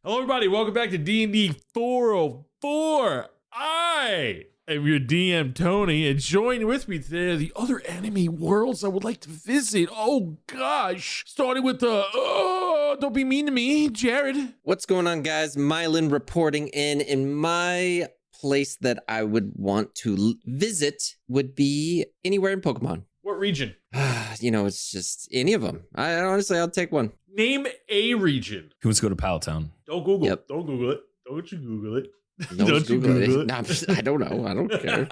Hello, everybody. Welcome back to DND404. I am your DM, Tony, and joined with me today are the other anime worlds I would like to visit. Oh, gosh. Starting with don't be mean to me, Jared. What's going on, guys? Myelin reporting in my place that I would want to visit would be anywhere in Pokemon. What region? It's just any of them. I'll take one. Name a region. Who wants to go to Palatown? Don't Google Yep. it. Don't Google it. Don't you Google it. Don't you Google it. No, I don't know. I don't care.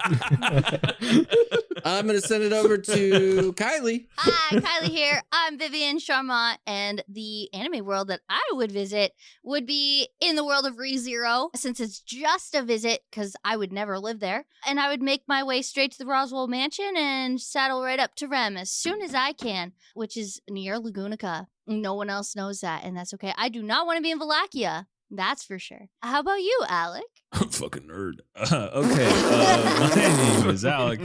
I'm going to send it over to Kyleigh. Hi, Kyleigh here. I'm Vivien, Charmant, and the anime world that I would visit would be in the world of ReZero, since it's just a visit, because I would never live there. And I would make my way straight to the Roswell Mansion and saddle right up to Rem as soon as I can, which is near Lagunica. No one else knows that, and that's okay. I do not want to be in Wallachia. That's for sure. How about you, Alec? I'm fucking nerd. My name is Alec.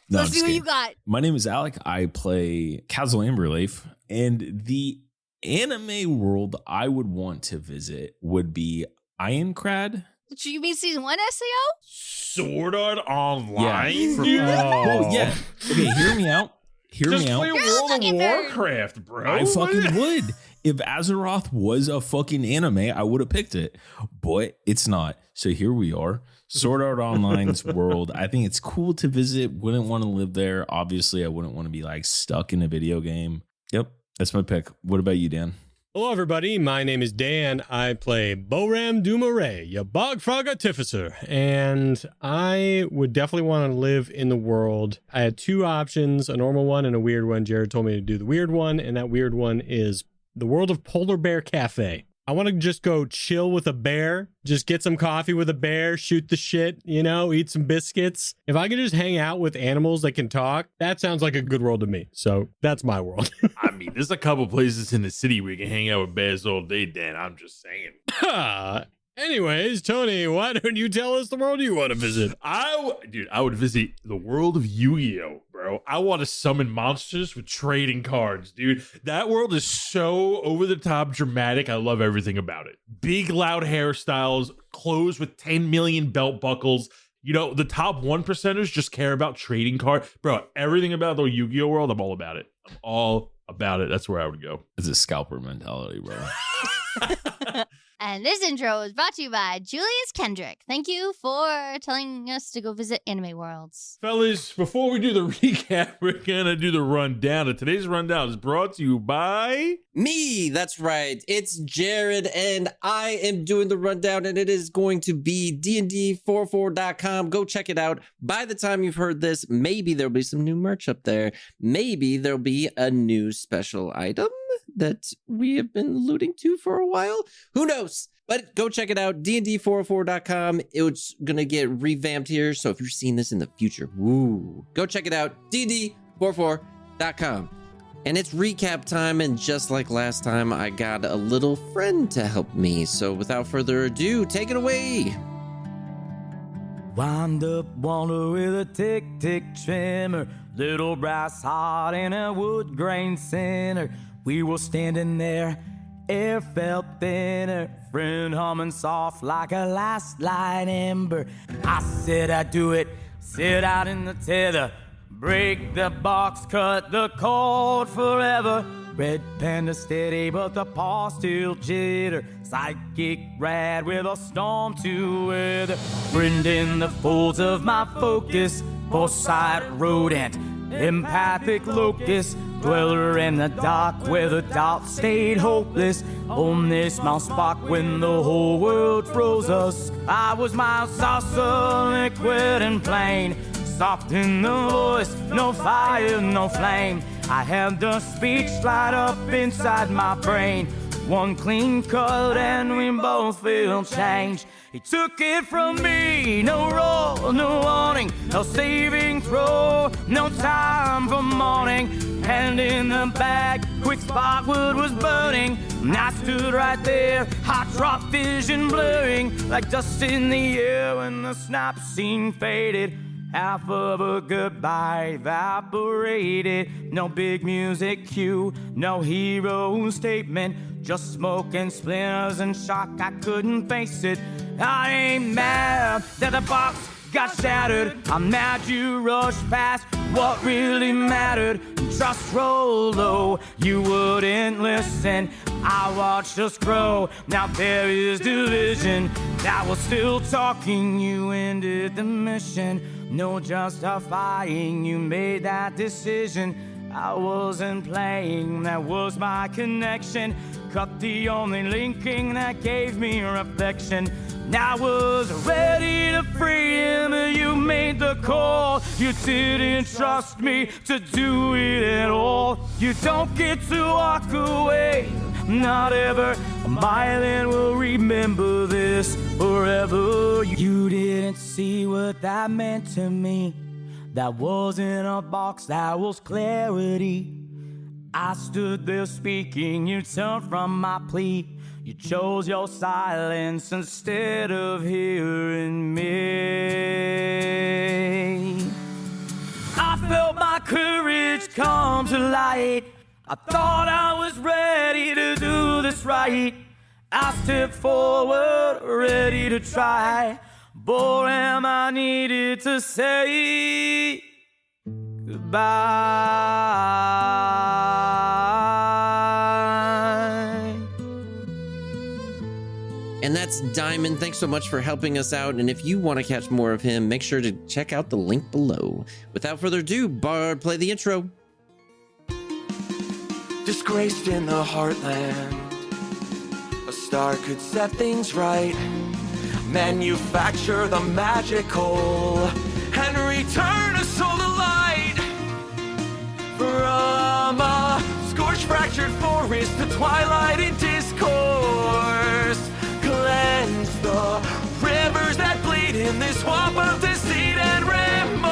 No, Let's see what you got. My name is Alec. I play Kaz'il Amberleaf, and the anime world I would want to visit would be Ironcrad. You mean season 1 SAO? Sword Art Online, Yeah. dude? Well, yeah. Okay, hear me out. Just play World of Warcraft, bro. I fucking would. If Azeroth was a fucking anime, I would have picked it. But it's not. So here we are. Sword Art Online's world. I think it's cool to visit. Wouldn't want to live there. Obviously, I wouldn't want to be like stuck in a video game. Yep. That's my pick. What about you, Dan? Hello, everybody. My name is Dan. I play Boram DuMarais, your bog frog artificer, and I would definitely want to live in the world. I had two options, a normal one and a weird one. Jared told me to do the weird one, and that weird one is the world of Polar Bear Cafe. I want to just go chill with a bear, just get some coffee with a bear, shoot the shit, eat some biscuits. If I could just hang out with animals that can talk, that sounds like a good world to me. So that's my world. I mean, there's a couple places in the city where you can hang out with bears all day, Dan. I'm just saying. Anyways, Tony, why don't you tell us the world you want to visit? I would visit the world of Yu-Gi-Oh, bro. I want to summon monsters with trading cards, dude. That world is so over-the-top dramatic. I love everything about it. Big, loud hairstyles, clothes with 10 million belt buckles. The top 1%ers just care about trading card. Bro, everything about the Yu-Gi-Oh world, I'm all about it. I'm all about it. That's where I would go. It's a scalper mentality, bro. And this intro is brought to you by Julius Kendrick. Thank you for telling us to go visit anime worlds. Fellas, before we do the recap, we're going to do the rundown. And today's rundown is brought to you by... Me, that's right. It's Jared, and I am doing the rundown, and it is going to be DND404.com. Go check it out. By the time you've heard this, maybe there'll be some new merch up there. Maybe there'll be a new special item that we have been alluding to for a while. Who knows? But go check it out, DND404.com. It's going to get revamped here, so if you're seeing this in the future, go check it out, DND404.com. And it's recap time, and just like last time, I got a little friend to help me. So without further ado, take it away. Wind up water with a tick-tick trimmer, little brass heart in a wood grain center. We were standing there, air felt thinner, friend humming soft like a last light ember. I said I'd do it, sit out in the tether, break the box, cut the cord forever. Red panda steady, but the paw still jitter. Psychic rad with a storm to weather. Friend in the folds of my focus, foresight rodent, empathic locust, dweller in the dark where the dark stayed hopeless. On this Mount Spark when the whole world froze us, I was my saucer, liquid and plain. Soft in the voice, no fire, no flame. I had the speech light up inside my brain. One clean cut and we both feel change. He took it from me, no roll, no warning, no saving throw, no time for mourning. Hand in the bag, quick sparkwood was burning. And I stood right there, hot drop vision blurring, like dust in the air when the snap scene faded. Half of a goodbye evaporated. No big music cue, no hero statement. Just smoke and splinters and shock, I couldn't face it. I ain't mad that the box got shattered. I'm mad you rushed past what really mattered. Trust roll low, you wouldn't listen. I watched us grow, now there is division. That was still talking, you ended the mission. No justifying, you made that decision. I wasn't playing, that was my connection. Cut the only linking that gave me reflection. I was ready to free him, and you made the call. You didn't trust me to do it at all. You don't get to walk away, not ever. Myelin will remember this forever. You didn't see what that meant to me. That wasn't a box, that was clarity. I stood there speaking, you turned from my plea. You chose your silence instead of hearing me. I felt my courage come to light. I thought I was ready to do this right. I stepped forward, ready to try. Boram, I needed to say goodbye. And that's Diamond. Thanks so much for helping us out. And if you want to catch more of him, make sure to check out the link below. Without further ado, Bard, play the intro. Disgraced in the Heartland, a star could set things right. Manufacture the magical and return us soul to light. From a scorched, fractured forest, the twilight in discourse. Cleanse the rivers that bleed in this swamp of deceit and remorse.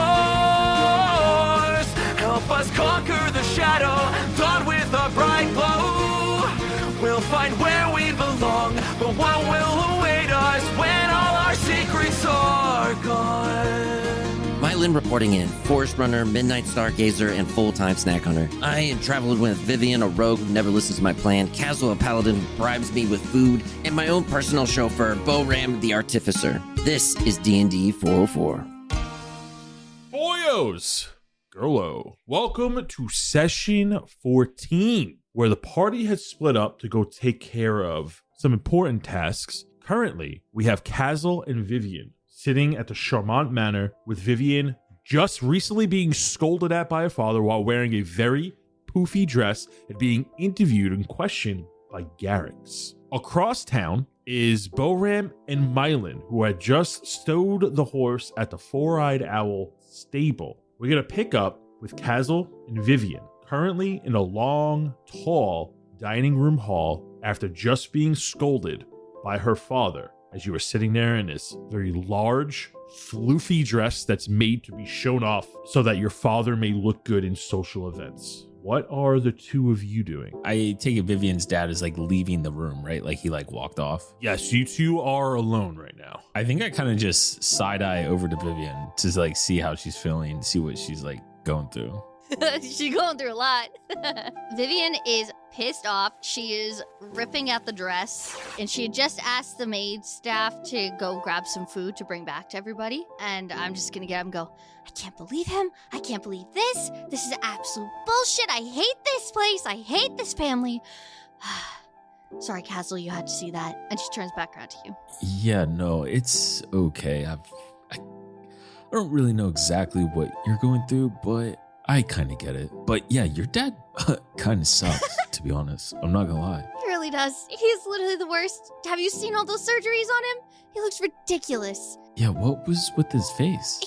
Help us conquer the shadow, dawn with a bright glow. We'll find where we belong, but what will await us when all our secrets are gone? Myelin reporting in, Forest Runner, Midnight Stargazer, and Full-Time Snack Hunter. I am traveling with Vivien, a rogue who never listens to my plan, Kaz'il, a paladin who bribes me with food, and my own personal chauffeur, Boram the Artificer. This is DND404. Boyos, Girlo, welcome to session 14, where the party has split up to go take care of some important tasks. Currently, we have Kaz'il and Vivien sitting at the Charmant Manor, with Vivien just recently being scolded at by her father while wearing a very poofy dress and being interviewed and questioned by Garrix. Across town is Boram and Myelin, who had just stowed the horse at the Four-Eyed Owl stable. We're going to pick up with Kaz'il and Vivien, currently in a long, tall dining room hall after just being scolded by her father, as you are sitting there in this very large, floofy dress that's made to be shown off so that your father may look good in social events. What are the two of you doing? I take it Vivian's dad is like leaving the room, right? Like he like walked off. Yes, you two are alone right now. I think I kind of just side eye over to Vivien to like see how she's feeling, see what she's like going through. She's going through a lot. Vivien is pissed off. She is ripping at the dress, and she had just asked the maid staff to go grab some food to bring back to everybody. And I'm just gonna get up and go, I can't believe him. I can't believe this. This is absolute bullshit. I hate this place. I hate this family. Sorry, Kaz'il, you had to see that. And she turns back around to you. Yeah, no, it's okay. I don't really know exactly what you're going through, but I kind of get it. But yeah, your dad kind of sucks, to be honest. I'm not gonna lie. He really does. He's literally the worst. Have you seen all those surgeries on him? He looks ridiculous. Yeah, what was with his face?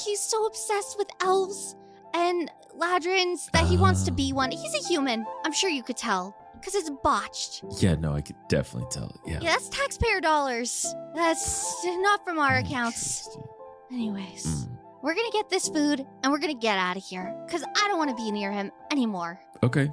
He's so obsessed with elves and ladrins that he wants to be one. He's a human. I'm sure you could tell. Because it's botched. Yeah, no, I could definitely tell. Yeah, that's taxpayer dollars. That's not from our accounts. Anyways. We're gonna get this food and we're gonna get out of here because I don't want to be near him anymore. Okay.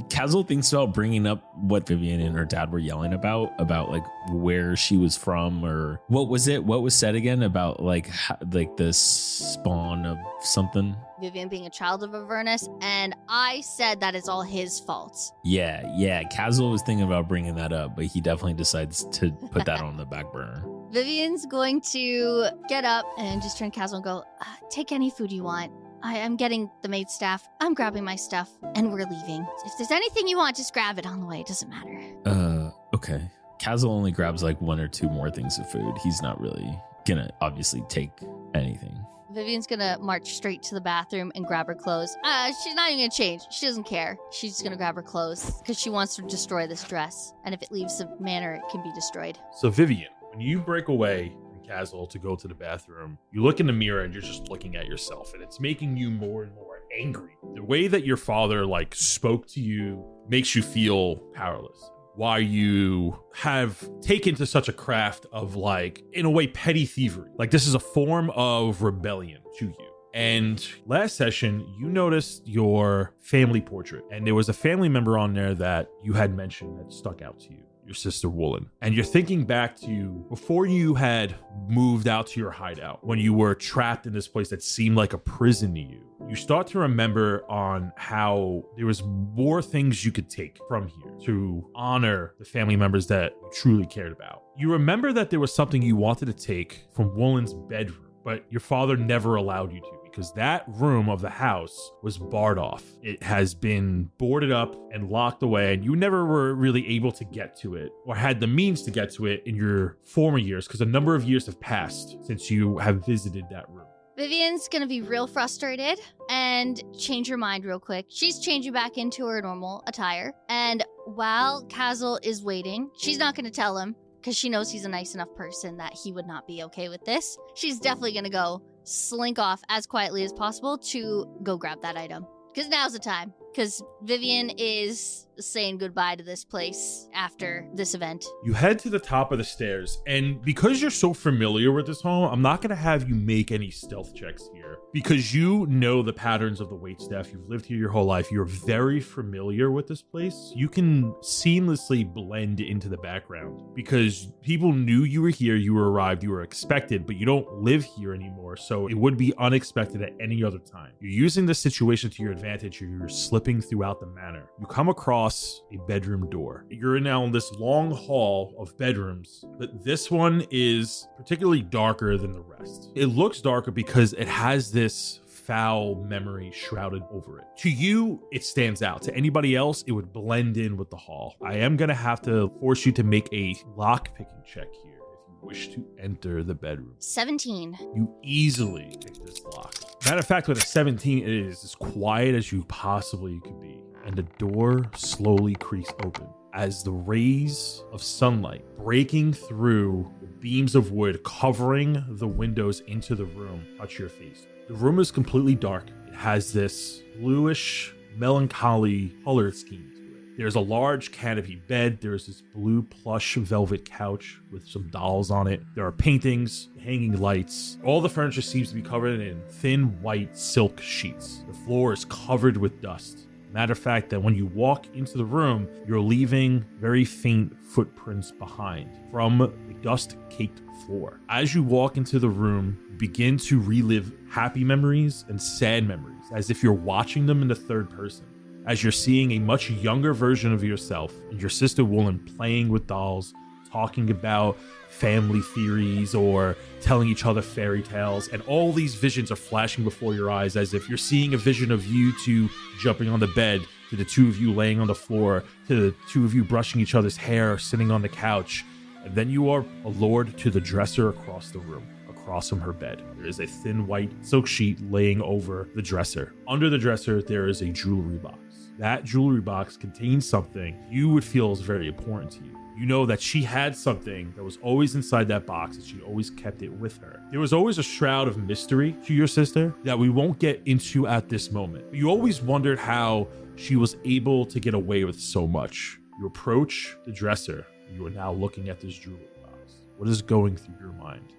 Kaz'il thinks about bringing up what Vivien and her dad were yelling about like where she was from, or what was said again about like the spawn of something. Vivien being a child of Avernus, and I said that is all his fault. Yeah. Kaz'il was thinking about bringing that up, but he definitely decides to put that on the back burner. Vivien's going to get up and just turn to Kaz'il and go, take any food you want. I'm getting the maid staff. I'm grabbing my stuff, and we're leaving. If there's anything you want, just grab it on the way. It doesn't matter. Okay. Kaz'il only grabs like 1 or 2 more things of food. He's not really gonna obviously take anything. Vivien's gonna march straight to the bathroom and grab her clothes. She's not even gonna change. She doesn't care. She's just gonna grab her clothes because she wants to destroy this dress. And if it leaves a manor, it can be destroyed. So Vivien, when you break away from Kaz'il to go to the bathroom, you look in the mirror and you're just looking at yourself, and it's making you more and more angry. The way that your father like spoke to you makes you feel powerless. Why you have taken to such a craft of like, in a way, petty thievery. Like this is a form of rebellion to you. And last session, you noticed your family portrait, and there was a family member on there that you had mentioned that stuck out to you, your sister Woolen. And you're thinking back to before you had moved out to your hideout, when you were trapped in this place that seemed like a prison to you. You start to remember on how there was more things you could take from here to honor the family members that you truly cared about. You remember that there was something you wanted to take from Woolen's bedroom, but your father never allowed you to, because that room of the house was barred off. It has been boarded up and locked away, and you never were really able to get to it or had the means to get to it in your former years, because a number of years have passed since you have visited that room. Vivien's gonna be real frustrated and change her mind real quick. She's changing back into her normal attire. And while Kaz'il is waiting, she's not gonna tell him because she knows he's a nice enough person that he would not be okay with this. She's definitely gonna go slink off as quietly as possible to go grab that item. Because now's the time. Because Vivien is saying goodbye to this place after this event. You head to the top of the stairs, and because you're so familiar with this home, I'm not going to have you make any stealth checks here, because you know the patterns of the waitstaff. You've lived here your whole life. You're very familiar with this place. You can seamlessly blend into the background because people knew you were here, you were arrived, you were expected, but you don't live here anymore, so it would be unexpected at any other time. You're using this situation to your advantage. You're slipping throughout the manor. You come across a bedroom door. You're now in this long hall of bedrooms, but this one is particularly darker than the rest. It looks darker because it has this foul memory shrouded over it. To you, it stands out. To anybody else, it would blend in with the hall. I am going to have to force you to make a lock-picking check here if you wish to enter the bedroom. 17. You easily pick this lock. Matter of fact, with a 17, it is as quiet as you possibly could be. And the door slowly creaks open as the rays of sunlight breaking through the beams of wood covering the windows into the room touch your face. The room is completely dark. It has this bluish, melancholy color scheme to it. There's a large canopy bed. There's this blue plush velvet couch with some dolls on it. There are paintings, hanging lights. All the furniture seems to be covered in thin white silk sheets. The floor is covered with dust. Matter of fact, that when you walk into the room, you're leaving very faint footprints behind from the dust-caked floor. As you walk into the room, you begin to relive happy memories and sad memories, as if you're watching them in the third person, as you're seeing a much younger version of yourself and your sister Woolen playing with dolls, talking about family theories or telling each other fairy tales, and all these visions are flashing before your eyes, as if you're seeing a vision of you two jumping on the bed, to the two of you laying on the floor, to the two of you brushing each other's hair, sitting on the couch, and then you are allured to the dresser across the room. Across from her bed, there is a thin white silk sheet laying over the dresser. Under the dresser, there is a jewelry box. That jewelry box contains something you would feel is very important to you. You know that she had something that was always inside that box, and she always kept it with her. There was always a shroud of mystery to your sister that we won't get into at this moment. You always wondered how she was able to get away with so much. You approach the dresser. You are now looking at this jewelry box. What is going through your mind?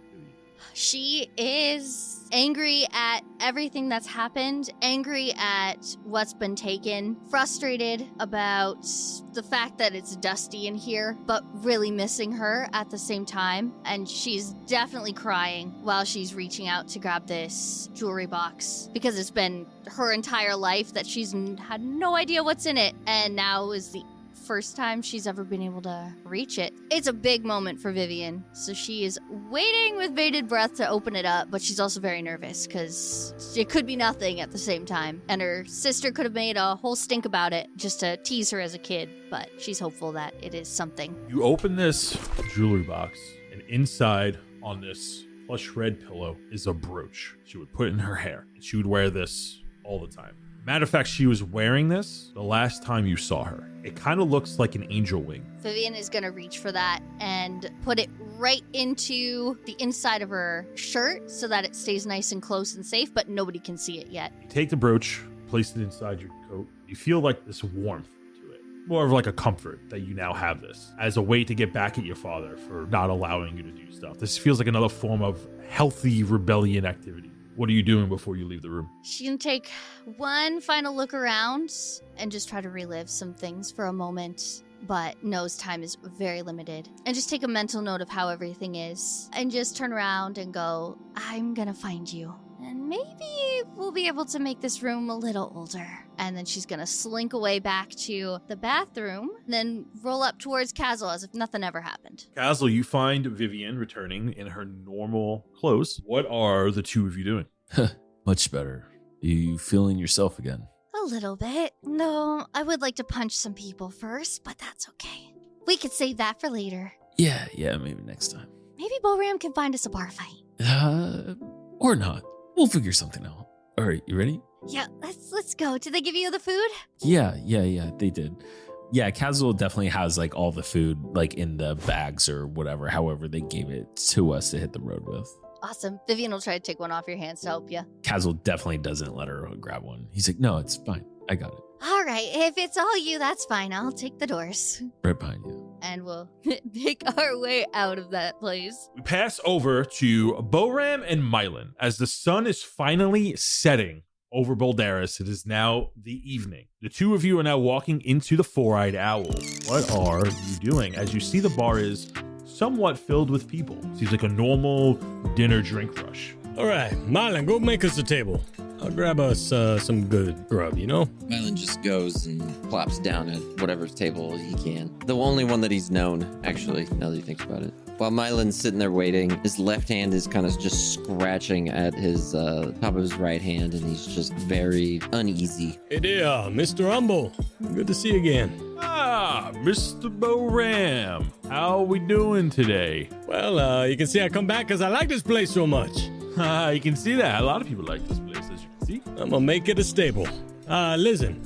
She is angry at everything that's happened, angry at what's been taken, frustrated about the fact that it's dusty in here, but really missing her at the same time. And she's definitely crying while she's reaching out to grab this jewelry box because it's been her entire life that she's had no idea what's in it. And now is the first time she's ever been able to reach it. It's a big moment for Vivien, so she is waiting with bated breath to open it up, but she's also very nervous because it could be nothing at the same time, and her sister could have made a whole stink about it just to tease her as a kid, but she's hopeful that it is something. You open this jewelry box, and inside on this plush red pillow is a brooch she would put in her hair, and she would wear this all the time. Matter of fact, she was wearing this the last time you saw her. It kind of looks like an angel wing. Vivien is going to reach for that and put it right into the inside of her shirt so that it stays nice and close and safe, but nobody can see it yet. You take the brooch, place it inside your coat. You feel like this warmth to it. More of like a comfort that you now have this as a way to get back at your father for not allowing you to do stuff. This feels like another form of healthy rebellion activity. What are you doing before you leave the room? She can take one final look around and just try to relive some things for a moment, but knows time is very limited. And just take a mental note of how everything is and just turn around and go, I'm gonna find you. And maybe we'll be able to make this room a little older. And then she's gonna slink away back to the bathroom, then roll up towards Kaz'il as if nothing ever happened. Kaz'il, you find Vivien returning in her normal clothes. What are the two of you doing? Much better. You feeling yourself again? A little bit. No, I would like to punch some people first, but that's okay. We could save that for later. Yeah, maybe next time. Maybe Boram can find us a bar fight. Or not. We'll figure something out. All right, you ready? Yeah, let's go. Did they give you the food? Yeah, they did. Yeah, Kaz'il definitely has like all the food like in the bags or whatever, however they gave it to us to hit the road with. Awesome. Vivien will try to take one off your hands to help you. Kaz'il definitely doesn't let her grab one. He's like, no, it's fine. I got it. All right, if it's all you, that's fine. I'll take the doors. Right behind you. And we'll make our way out of that place. We pass over to Boram and Myelin. As the sun is finally setting over Boldaris, it is now the evening. The two of you are now walking into the Four-Eyed Owl. What are you doing? As you see, the bar is somewhat filled with people. Seems like a normal dinner drink rush. All right, Myelin, go make us a table. I'll grab us some good grub, you know? Myelin just goes and plops down at whatever table he can. The only one that he's known, actually, now that he thinks about it. While Mylin's sitting there waiting, his left hand is kind of just scratching at his top of his right hand, and he's just very uneasy. Hey there, Mr. Humble. Good to see you again. Ah, Mr. Boram. How are we doing today? Well, you can see I come back because I like this place so much. You can see that. A lot of people like this place, as you can see. I'm gonna make it a staple. Listen,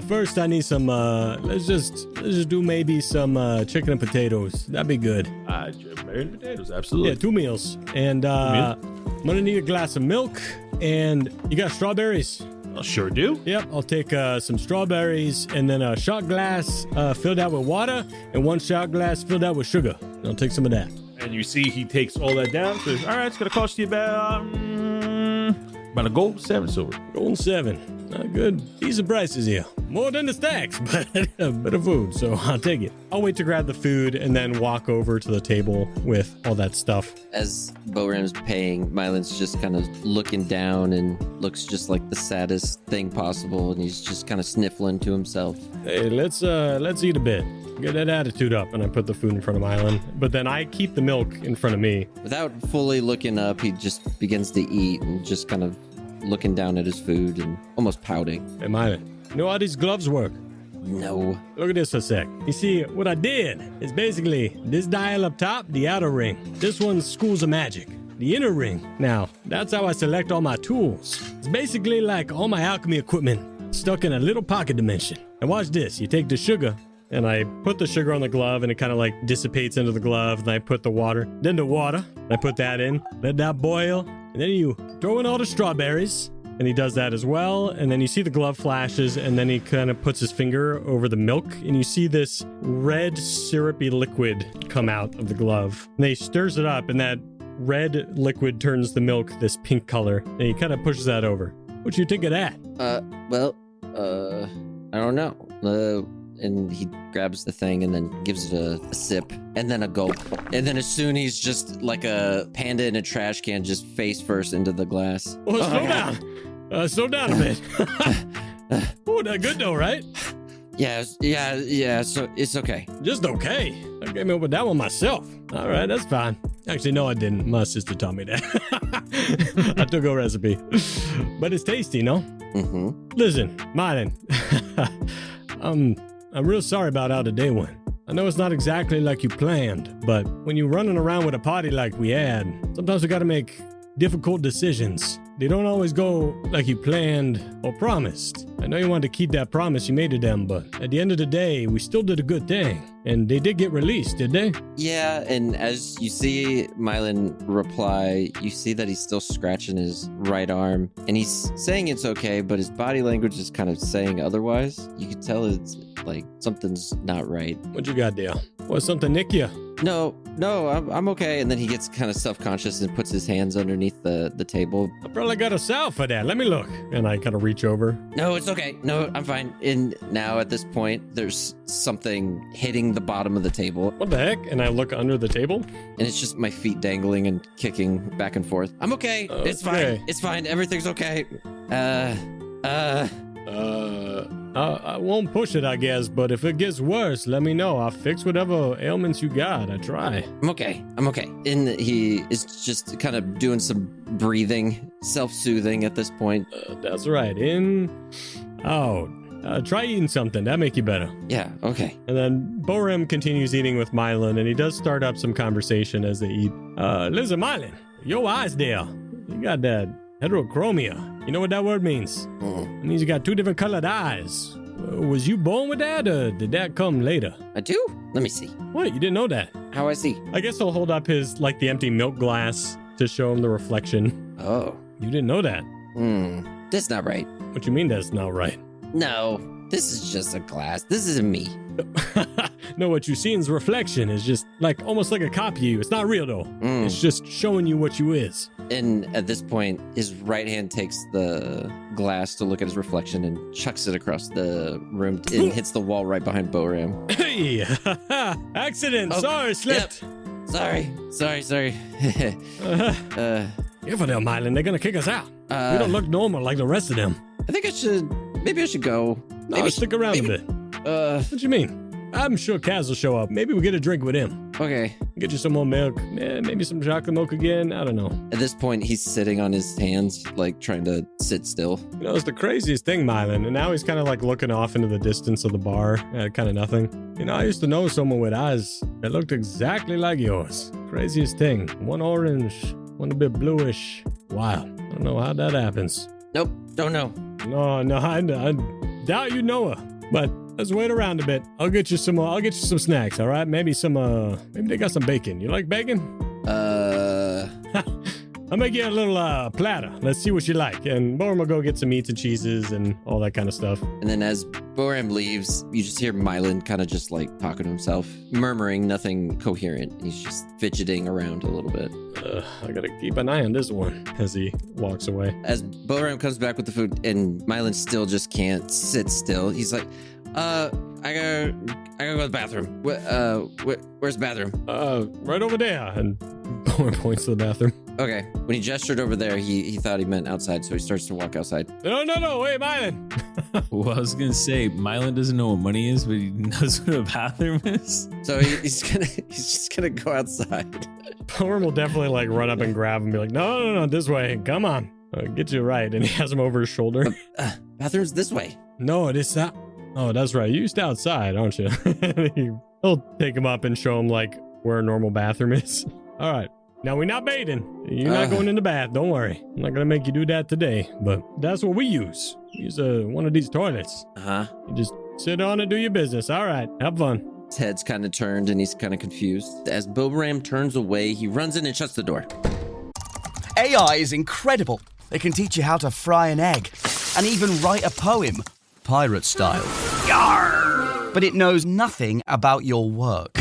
first I need some, let's just do maybe some chicken and potatoes. That'd be good. Chicken and potatoes, absolutely. Yeah, 2 meals. And I'm gonna need a glass of milk. And you got strawberries? I sure do. Yep, I'll take some strawberries and then a shot glass filled out with water and 1 shot glass filled out with sugar. And I'll take some of that. And you see he takes all that down. Says, all right, it's going to cost you about a gold, 7 silver. Gold and 7. Good. Decent prices here. More than the stacks, but a bit of food, so I'll take it. I'll wait to grab the food and then walk over to the table with all that stuff. As Boram's paying, Mylin's just kind of looking down and looks just like the saddest thing possible, and he's just kind of sniffling to himself. Hey, let's eat a bit. Get that attitude up, and I put the food in front of Myelin. But then I keep the milk in front of me. Without fully looking up, he just begins to eat and just kind of looking down at his food and almost pouting. Hey, Myelin, you know how these gloves work? No. Look at this a sec. You see, what I did is basically this dial up top, the outer ring. This one's schools of magic. The inner ring. Now, that's how I select all my tools. It's basically like all my alchemy equipment stuck in a little pocket dimension. And watch this. You take the sugar, and I put the sugar on the glove, and it kind of like dissipates into the glove, and I put the water. Then the water, and I put that in, let that boil, and then you throw in all the strawberries, and he does that as well, and then you see the glove flashes, and then he kind of puts his finger over the milk, and you see this red syrupy liquid come out of the glove. And he stirs it up, and that red liquid turns the milk this pink color, and he kind of pushes that over. What you think of that? I don't know. And he grabs the thing and then gives it a sip and then a gulp. And then as soon he's just like a panda in a trash can, just face first into the glass. Oh, slow down. Slow down a bit. Oh, that good though, right? Yeah, so it's okay. Just okay. I came up with that one myself. All right, that's fine. Actually, no, I didn't. My sister taught me that. I took a recipe. But it's tasty, no? Mm-hmm. Listen, Myelin. I'm real sorry about how the day went. I know it's not exactly like you planned, but when you're running around with a party like we had, sometimes we gotta make difficult decisions. They don't always go like you planned or promised. I know you wanted to keep that promise you made to them, but at the end of the day, we still did a good thing. And they did get released, did they? Yeah, and as you see Myelin reply, you see that he's still scratching his right arm. And he's saying it's okay, but his body language is kind of saying otherwise. You can tell it's like something's not right. What you got there? What's something nick you? No, I'm okay. And then he gets kind of self-conscious and puts his hands underneath the table. I probably got a salve for that. Let me look. And I kind of reach over. No, it's okay. No, I'm fine. And now at this point, there's something hitting the bottom of the table. What the heck? And I look under the table. And it's just my feet dangling and kicking back and forth. I'm okay. It's fine. It's fine. Everything's okay. I won't push it, I guess, but if it gets worse, let me know. I'll fix whatever ailments you got. I try. I'm okay. And he is just kind of doing some breathing, self-soothing at this point. That's right. In, out. Try eating something. That'll make you better. Yeah, okay. And then Boram continues eating with Myelin, and he does start up some conversation as they eat. Listen, Myelin, your eyes there. You got that heterochromia. You know what that word means? Mm. It means you got two different colored eyes. Was you born with that, or did that come later? I do? Let me see. What? You didn't know that? How I see? I guess he'll hold up his, the empty milk glass to show him the reflection. Oh. You didn't know that? That's not right. What you mean that's not right? No, this is just a glass. This isn't me. No, what you see in the reflection is just almost like a copy of you. It's not real though. It's just showing you what you is. And at this point, his right hand takes the glass to look at his reflection and chucks it across the room and hits the wall right behind Boram. Hey! Accident! Oh, sorry, slipped. Yep. Sorry. Careful there, Myelin. They're gonna kick us out. We don't look normal like the rest of them. I think maybe I should go. No, stick around a bit. What you mean? I'm sure Kaz will show up. Maybe we'll get a drink with him. Okay. Get you some more milk. Maybe some chocolate milk again. I don't know. At this point, he's sitting on his hands, trying to sit still. You know, it's the craziest thing, Myelin. And now he's kind of looking off into the distance of the bar at kind of nothing. You know, I used to know someone with eyes that looked exactly like yours. Craziest thing. One orange, one a bit bluish. Wow. I don't know how that happens. Nope. Don't know. No, I doubt you know her. But let's wait around a bit. I'll get you some snacks, all right? Maybe they got some bacon. You like bacon? I'll make you a little platter. Let's see what you like. And Boram will go get some meats and cheeses and all that kind of stuff. And then as Boram leaves, you just hear Myelin kind of just talking to himself, murmuring, nothing coherent. He's just fidgeting around a little bit. I gotta keep an eye on this one as he walks away. As Boram comes back with the food and Myelin still just can't sit still, he's like, I gotta go to the bathroom. Where's the bathroom? Right over there. And Boram points to the bathroom. Okay. When he gestured over there, he thought he meant outside, so he starts to walk outside. No, wait, Myelin. Well, I was gonna say Myelin doesn't know what money is, but he knows what a bathroom is. So he's just gonna go outside. Boram will definitely run up and grab him and be like, no, this way. Come on. I'll get you right. And he has him over his shoulder. Bathroom's this way. No, it is that. Oh, that's right. You used to outside, aren't you? He'll take him up and show him where a normal bathroom is. All right. Now we're not bathing. You're not going in the bath. Don't worry. I'm not gonna make you do that today. But that's what we use. We use one of these toilets. You just sit on and do your business. All right. Have fun. His head's kind of turned and he's kind of confused. As Boram turns away, he runs in and shuts the door. AI is incredible. They can teach you how to fry an egg and even write a poem, pirate style. Yarr! But it knows nothing about your work.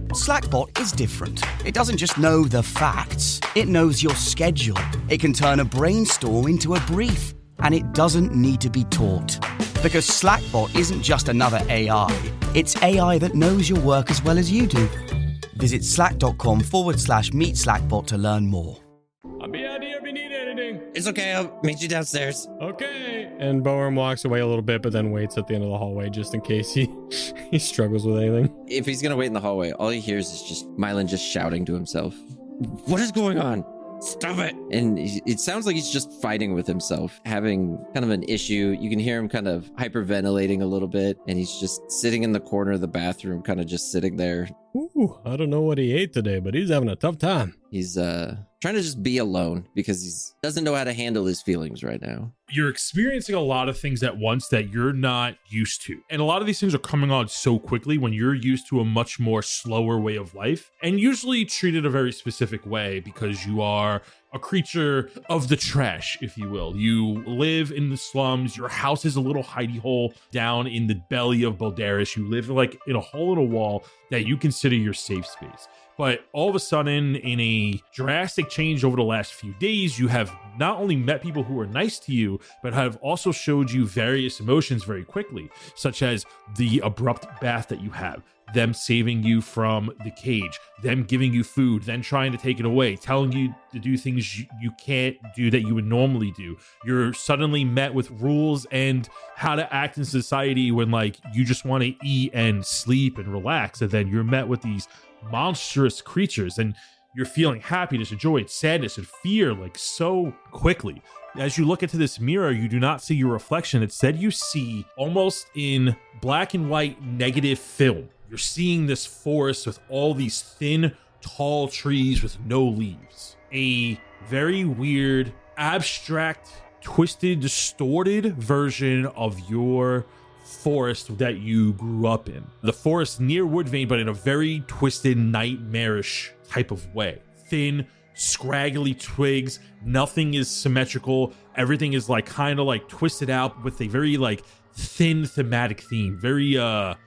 Slackbot is different. It doesn't just know the facts. It knows your schedule. It can turn a brainstorm into a brief. And it doesn't need to be taught. Because Slackbot isn't just another AI. It's AI that knows your work as well as you do. Visit slack.com/meet Slackbot to learn more. I'll be out here if you need anything. It's okay. I'll meet you downstairs. Okay. And Boram walks away a little bit, but then waits at the end of the hallway just in case he struggles with anything. If he's going to wait in the hallway, all he hears is just Myelin just shouting to himself. What is going on? Stop it. And it sounds like he's just fighting with himself, having kind of an issue. You can hear him kind of hyperventilating a little bit, and he's just sitting in the corner of the bathroom, kind of just sitting there. Ooh, I don't know what he ate today, but he's having a tough time. He's trying to just be alone because he doesn't know how to handle his feelings right now. You're experiencing a lot of things at once that you're not used to. And a lot of these things are coming on so quickly when you're used to a much more slower way of life and usually treated a very specific way because you are a creature of the trash, if you will. You live in the slums. Your house is a little hidey hole down in the belly of Balderis. You live like in a hole in a wall that you consider your safe space. But all of a sudden, in a drastic change over the last few days, you have not only met people who are nice to you, but have also showed you various emotions very quickly, such as the abrupt bath that you have, them saving you from the cage, them giving you food, then trying to take it away, telling you to do things you can't do that you would normally do. You're suddenly met with rules and how to act in society when like you just want to eat and sleep and relax, and then you're met with these monstrous creatures and you're feeling happiness and joy and sadness and fear like so quickly. As you look into this mirror, you do not see your reflection. Instead, you see almost in black and white negative film. You're seeing this forest with all these thin, tall trees with no leaves. A very weird, abstract, twisted, distorted version of your forest that you grew up in. The forest near Woodvane, but in a very twisted, nightmarish type of way. Thin, scraggly twigs. Nothing is symmetrical. Everything is like kind of like twisted out with a very like thin thematic theme, very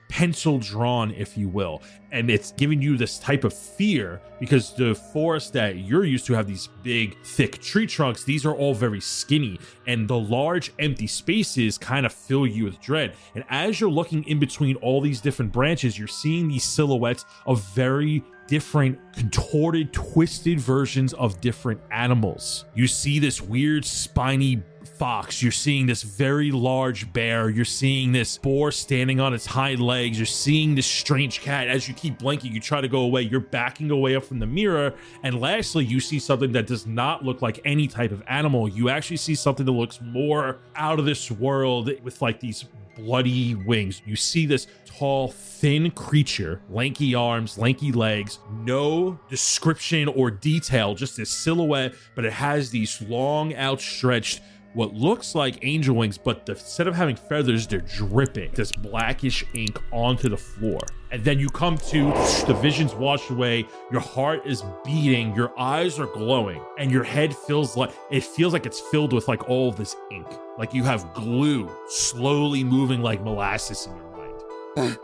pencil drawn, if you will. And it's giving you this type of fear because the forest that you're used to have these big, thick tree trunks. These are all very skinny, and the large empty spaces kind of fill you with dread. And as you're looking in between all these different branches, you're seeing these silhouettes of very different contorted, twisted versions of different animals. You see this weird spiny fox, you're seeing this very large bear, you're seeing this boar standing on its hind legs, you're seeing this strange cat. As you keep blinking, you try to go away, you're backing away up from the mirror, and lastly you see something that does not look like any type of animal. You actually see something that looks more out of this world with like these bloody wings. You see this tall, thin creature, lanky arms, lanky legs, no description or detail, just this silhouette, but it has these long, outstretched, what looks like angel wings, but instead of having feathers, they're dripping this blackish ink onto the floor. And then you come to, the vision's washed away, your heart is beating, your eyes are glowing, and your head feels like it's filled with like all of this ink. Like you have glue slowly moving like molasses in your mind.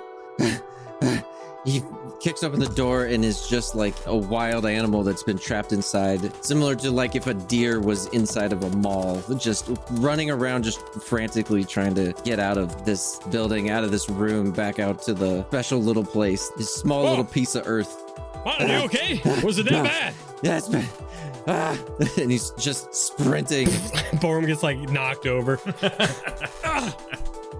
He kicks open the door and is just like a wild animal that's been trapped inside, similar to like if a deer was inside of a mall, just running around, just frantically trying to get out of this building, out of this room, back out to the special little place, this small little piece of earth. Are you okay? Was it that bad? Yeah, it's bad. And he's just sprinting. Boram gets like knocked over.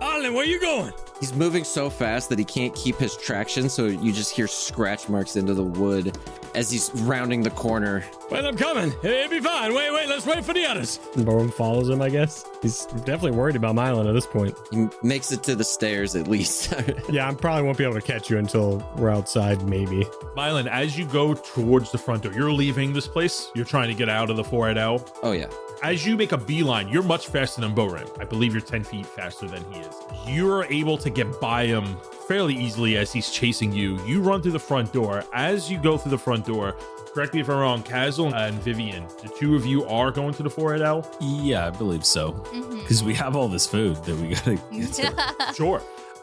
Alan, where you going? He's moving so fast that he can't keep his traction, so you just hear scratch marks into the wood as he's rounding the corner. Well, I'm coming. It'll be fine. Wait, let's wait for the others. Boram follows him, I guess. He's definitely worried about Myelin at this point. He makes it to the stairs at least. Yeah, I probably won't be able to catch you until we're outside, maybe. Myelin, as you go towards the front door, you're leaving this place. You're trying to get out of the 4-8-0. Oh, yeah. As you make a beeline, you're much faster than Boram. I believe you're 10 feet faster than he is. You're able to get by him fairly easily as he's chasing you. You run through the front door. As you go through the front door, correct me if I'm wrong, Kaz'il and Vivien, the two of you are going to the 4-8-0? Yeah, I believe so. Because we have all this food that we gotta get to. Sure.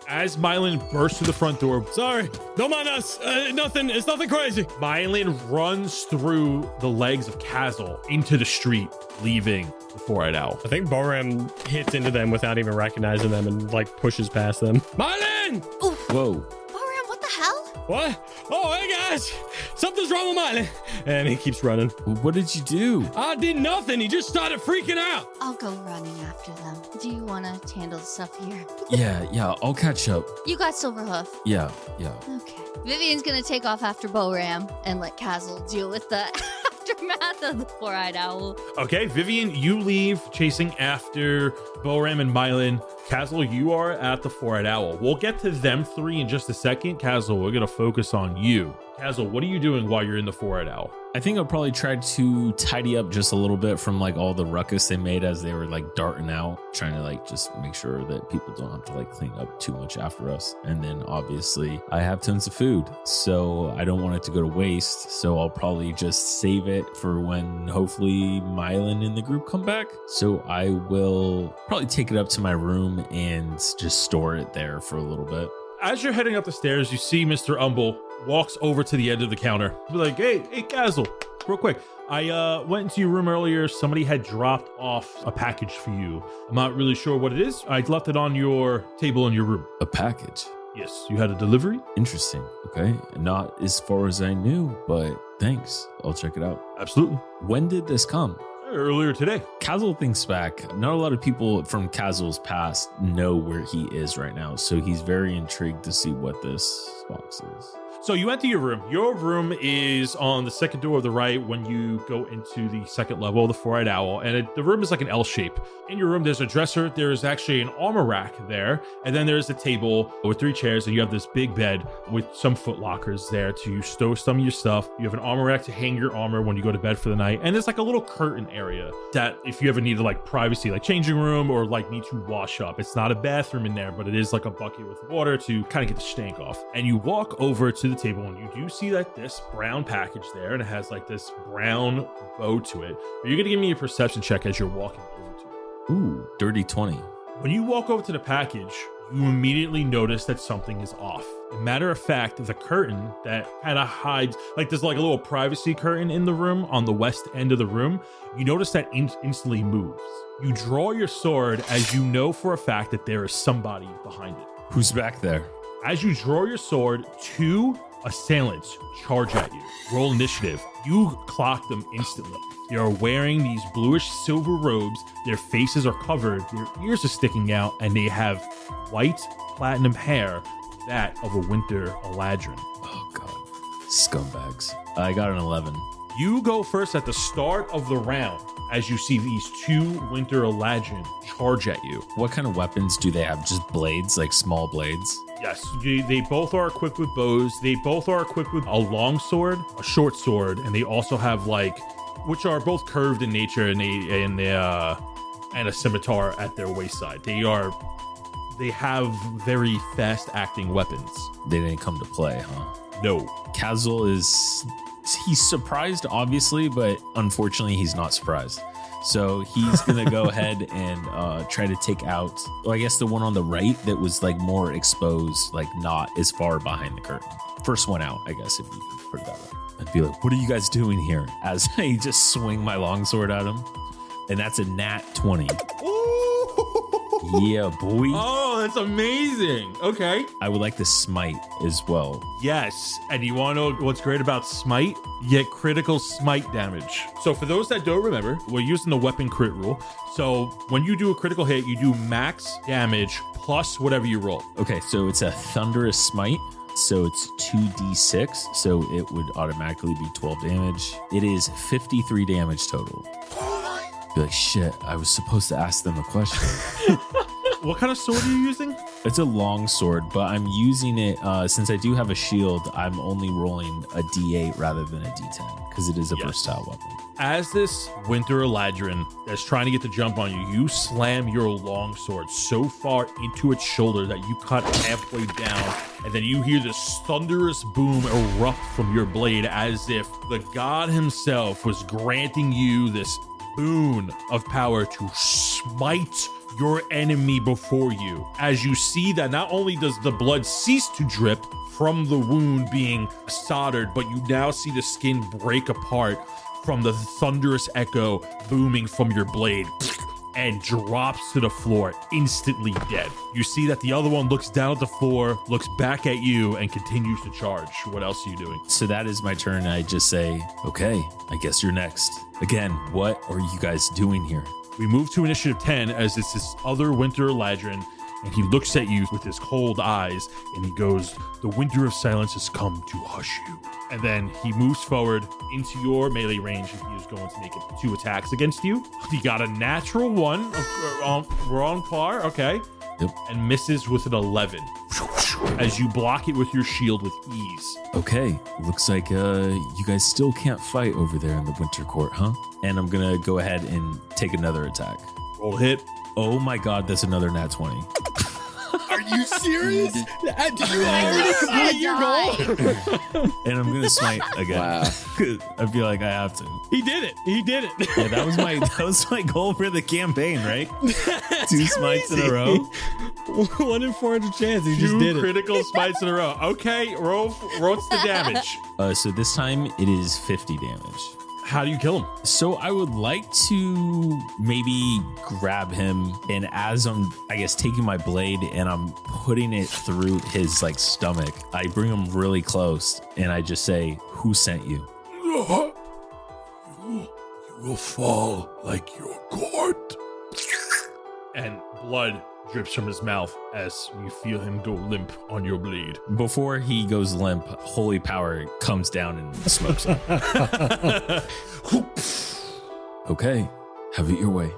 As Myelin bursts through the front door, Sorry, don't mind us. Nothing. It's nothing crazy. Myelin runs through the legs of Kaz'il into the street, leaving the Four-Eyed Owl. I think Boram hits into them without even recognizing them and like pushes past them. Myelin! Oof. Whoa. Boram, what the hell? What? Oh, hey guys, something's wrong with Myelin. And he keeps running. What did you do? I did nothing. He just started freaking out. I'll go running after them. Do you want to handle the stuff here? Yeah, I'll catch up. You got Silverhoof. Yeah. Okay. Vivien's gonna take off after Boram and let Kaz'il deal with the aftermath of the Four-Eyed Owl. Okay, Vivien, you leave chasing after Boram and Myelin. Kaz'il, you are at the Four-Eyed Owl. We'll get to them three in just a second. Kaz'il, we're going to focus on you. Kaz'il, what are you doing while you're in the Four-Eyed Owl? I think I'll probably try to tidy up just a little bit from like all the ruckus they made as they were like darting out, trying to like just make sure that people don't have to like clean up too much after us. And then obviously I have tons of food, so I don't want it to go to waste. So I'll probably just save it for when hopefully Myelin and the group come back. So I will probably take it up to my room and just store it there for a little bit. As you're heading up the stairs, you see Mr. Umble walks over to the end of the counter. Be like, hey, Kaz'il, real quick. I went into your room earlier. Somebody had dropped off a package for you. I'm not really sure what it is. I left it on your table in your room. A package? Yes, you had a delivery? Interesting. Okay. Not as far as I knew, but thanks. I'll check it out. Absolutely. When did this come? Earlier today. Kaz'il thinks back. Not a lot of people from Kaz'il's past know where he is right now, so he's very intrigued to see what this box is. So you enter your room. Your room is on the second door of the right when you go into the second level of the Four-Eyed Owl, and the room is like an L shape. In your room, there's a dresser. There is actually an armor rack there, and then there's a table with 3 chairs, and you have this big bed with some foot lockers there to stow some of your stuff. You have an armor rack to hang your armor when you go to bed for the night, and there's like a little curtain area that if you ever need like privacy, like changing room or like need to wash up. It's not a bathroom in there, but it is like a bucket with water to kind of get the stank off. And you walk over to the table and you do see like this brown package there, and it has like this brown bow to it. Are you gonna give me a perception check as you're walking over to it? Ooh, dirty 20. When you walk over to the package, you immediately notice that something is off. As a matter of fact, the curtain that kind of hides, like there's like a little privacy curtain in the room on the west end of the room, you notice that instantly moves. You draw your sword as you know for a fact that there is somebody behind it. Who's back there? As you draw your sword, 2 assailants charge at you. Roll initiative. You clock them instantly. They are wearing these bluish silver robes. Their faces are covered. Their ears are sticking out, and they have white platinum hair, that of a winter Eladrin. Oh, God. Scumbags. I got an 11. You go first at the start of the round as you see these 2 winter Eladrin charge at you. What kind of weapons do they have? Just blades, like small blades? Yes, they both are equipped with bows. They both are equipped with a long sword, a short sword, and they also have like, which are both curved in nature, and a scimitar at their wayside. They have very fast acting weapons. They didn't come to play, huh? No. Kaz'il he's surprised, obviously, but unfortunately he's not surprised. So he's going to go ahead and try to take out, well, I guess the one on the right that was like more exposed, like not as far behind the curtain. First one out, I guess, if you can put it that way. I'd be like, what are you guys doing here? As I just swing my longsword at him. And that's a nat 20. Yeah, boy. Oh, that's amazing. Okay. I would like to smite as well. Yes. And you want to know what's great about smite? You get critical smite damage. So for those that don't remember, we're using the weapon crit rule. So when you do a critical hit, you do max damage plus whatever you roll. Okay, so it's a thunderous smite. So it's 2d6. So it would automatically be 12 damage. It is 53 damage total. Be like, shit, I was supposed to ask them a question. What kind of sword are you using? It's a long sword, but I'm using it, since I do have a shield, I'm only rolling a d8 rather than a d10, because it is a versatile weapon. As this winter Eladrin that's trying to get the jump on you, you slam your long sword so far into its shoulder that you cut halfway down, and then you hear this thunderous boom erupt from your blade as if the god himself was granting you this boon of power to smite your enemy before you. As you see that not only does the blood cease to drip from the wound being soldered, but you now see the skin break apart from the thunderous echo booming from your blade and drops to the floor, instantly dead. You see that the other one looks down at the floor, looks back at you, and continues to charge. What else are you doing? So that is my turn. I just say, okay, I guess you're next. Again, what are you guys doing here? We move to initiative 10 as it's this other Winter Eladrin, and he looks at you with his cold eyes, and he goes, the winter of silence has come to hush you. And then he moves forward into your melee range, and he is going to make it 2 attacks against you. He got a natural 1. We're on par. Okay. Yep. And misses with an 11 as you block it with your shield with ease. Okay, looks like you guys still can't fight over there in the Winter Court, huh? And I'm gonna go ahead and take another attack. Roll hit. Oh my god, that's another nat 20. Are you serious? Did you already complete your goal? And I'm gonna smite again. Wow. I feel like I have to. He did it. Yeah, that was my goal for the campaign, right? 2 smites in a row. 1 in 400 chance. He 2 just did it. critical smites in a row. Okay, what's the damage? So this time it is 50 damage. How do you kill him? So I would like to maybe grab him, and as I'm, I guess, taking my blade and I'm putting it through his like stomach, I bring him really close and I just say, "Who sent you?" You will fall like your court. And blood drips from his mouth as you feel him go limp on your blade. Before he goes limp, holy power comes down and smokes him. Okay, have it your way.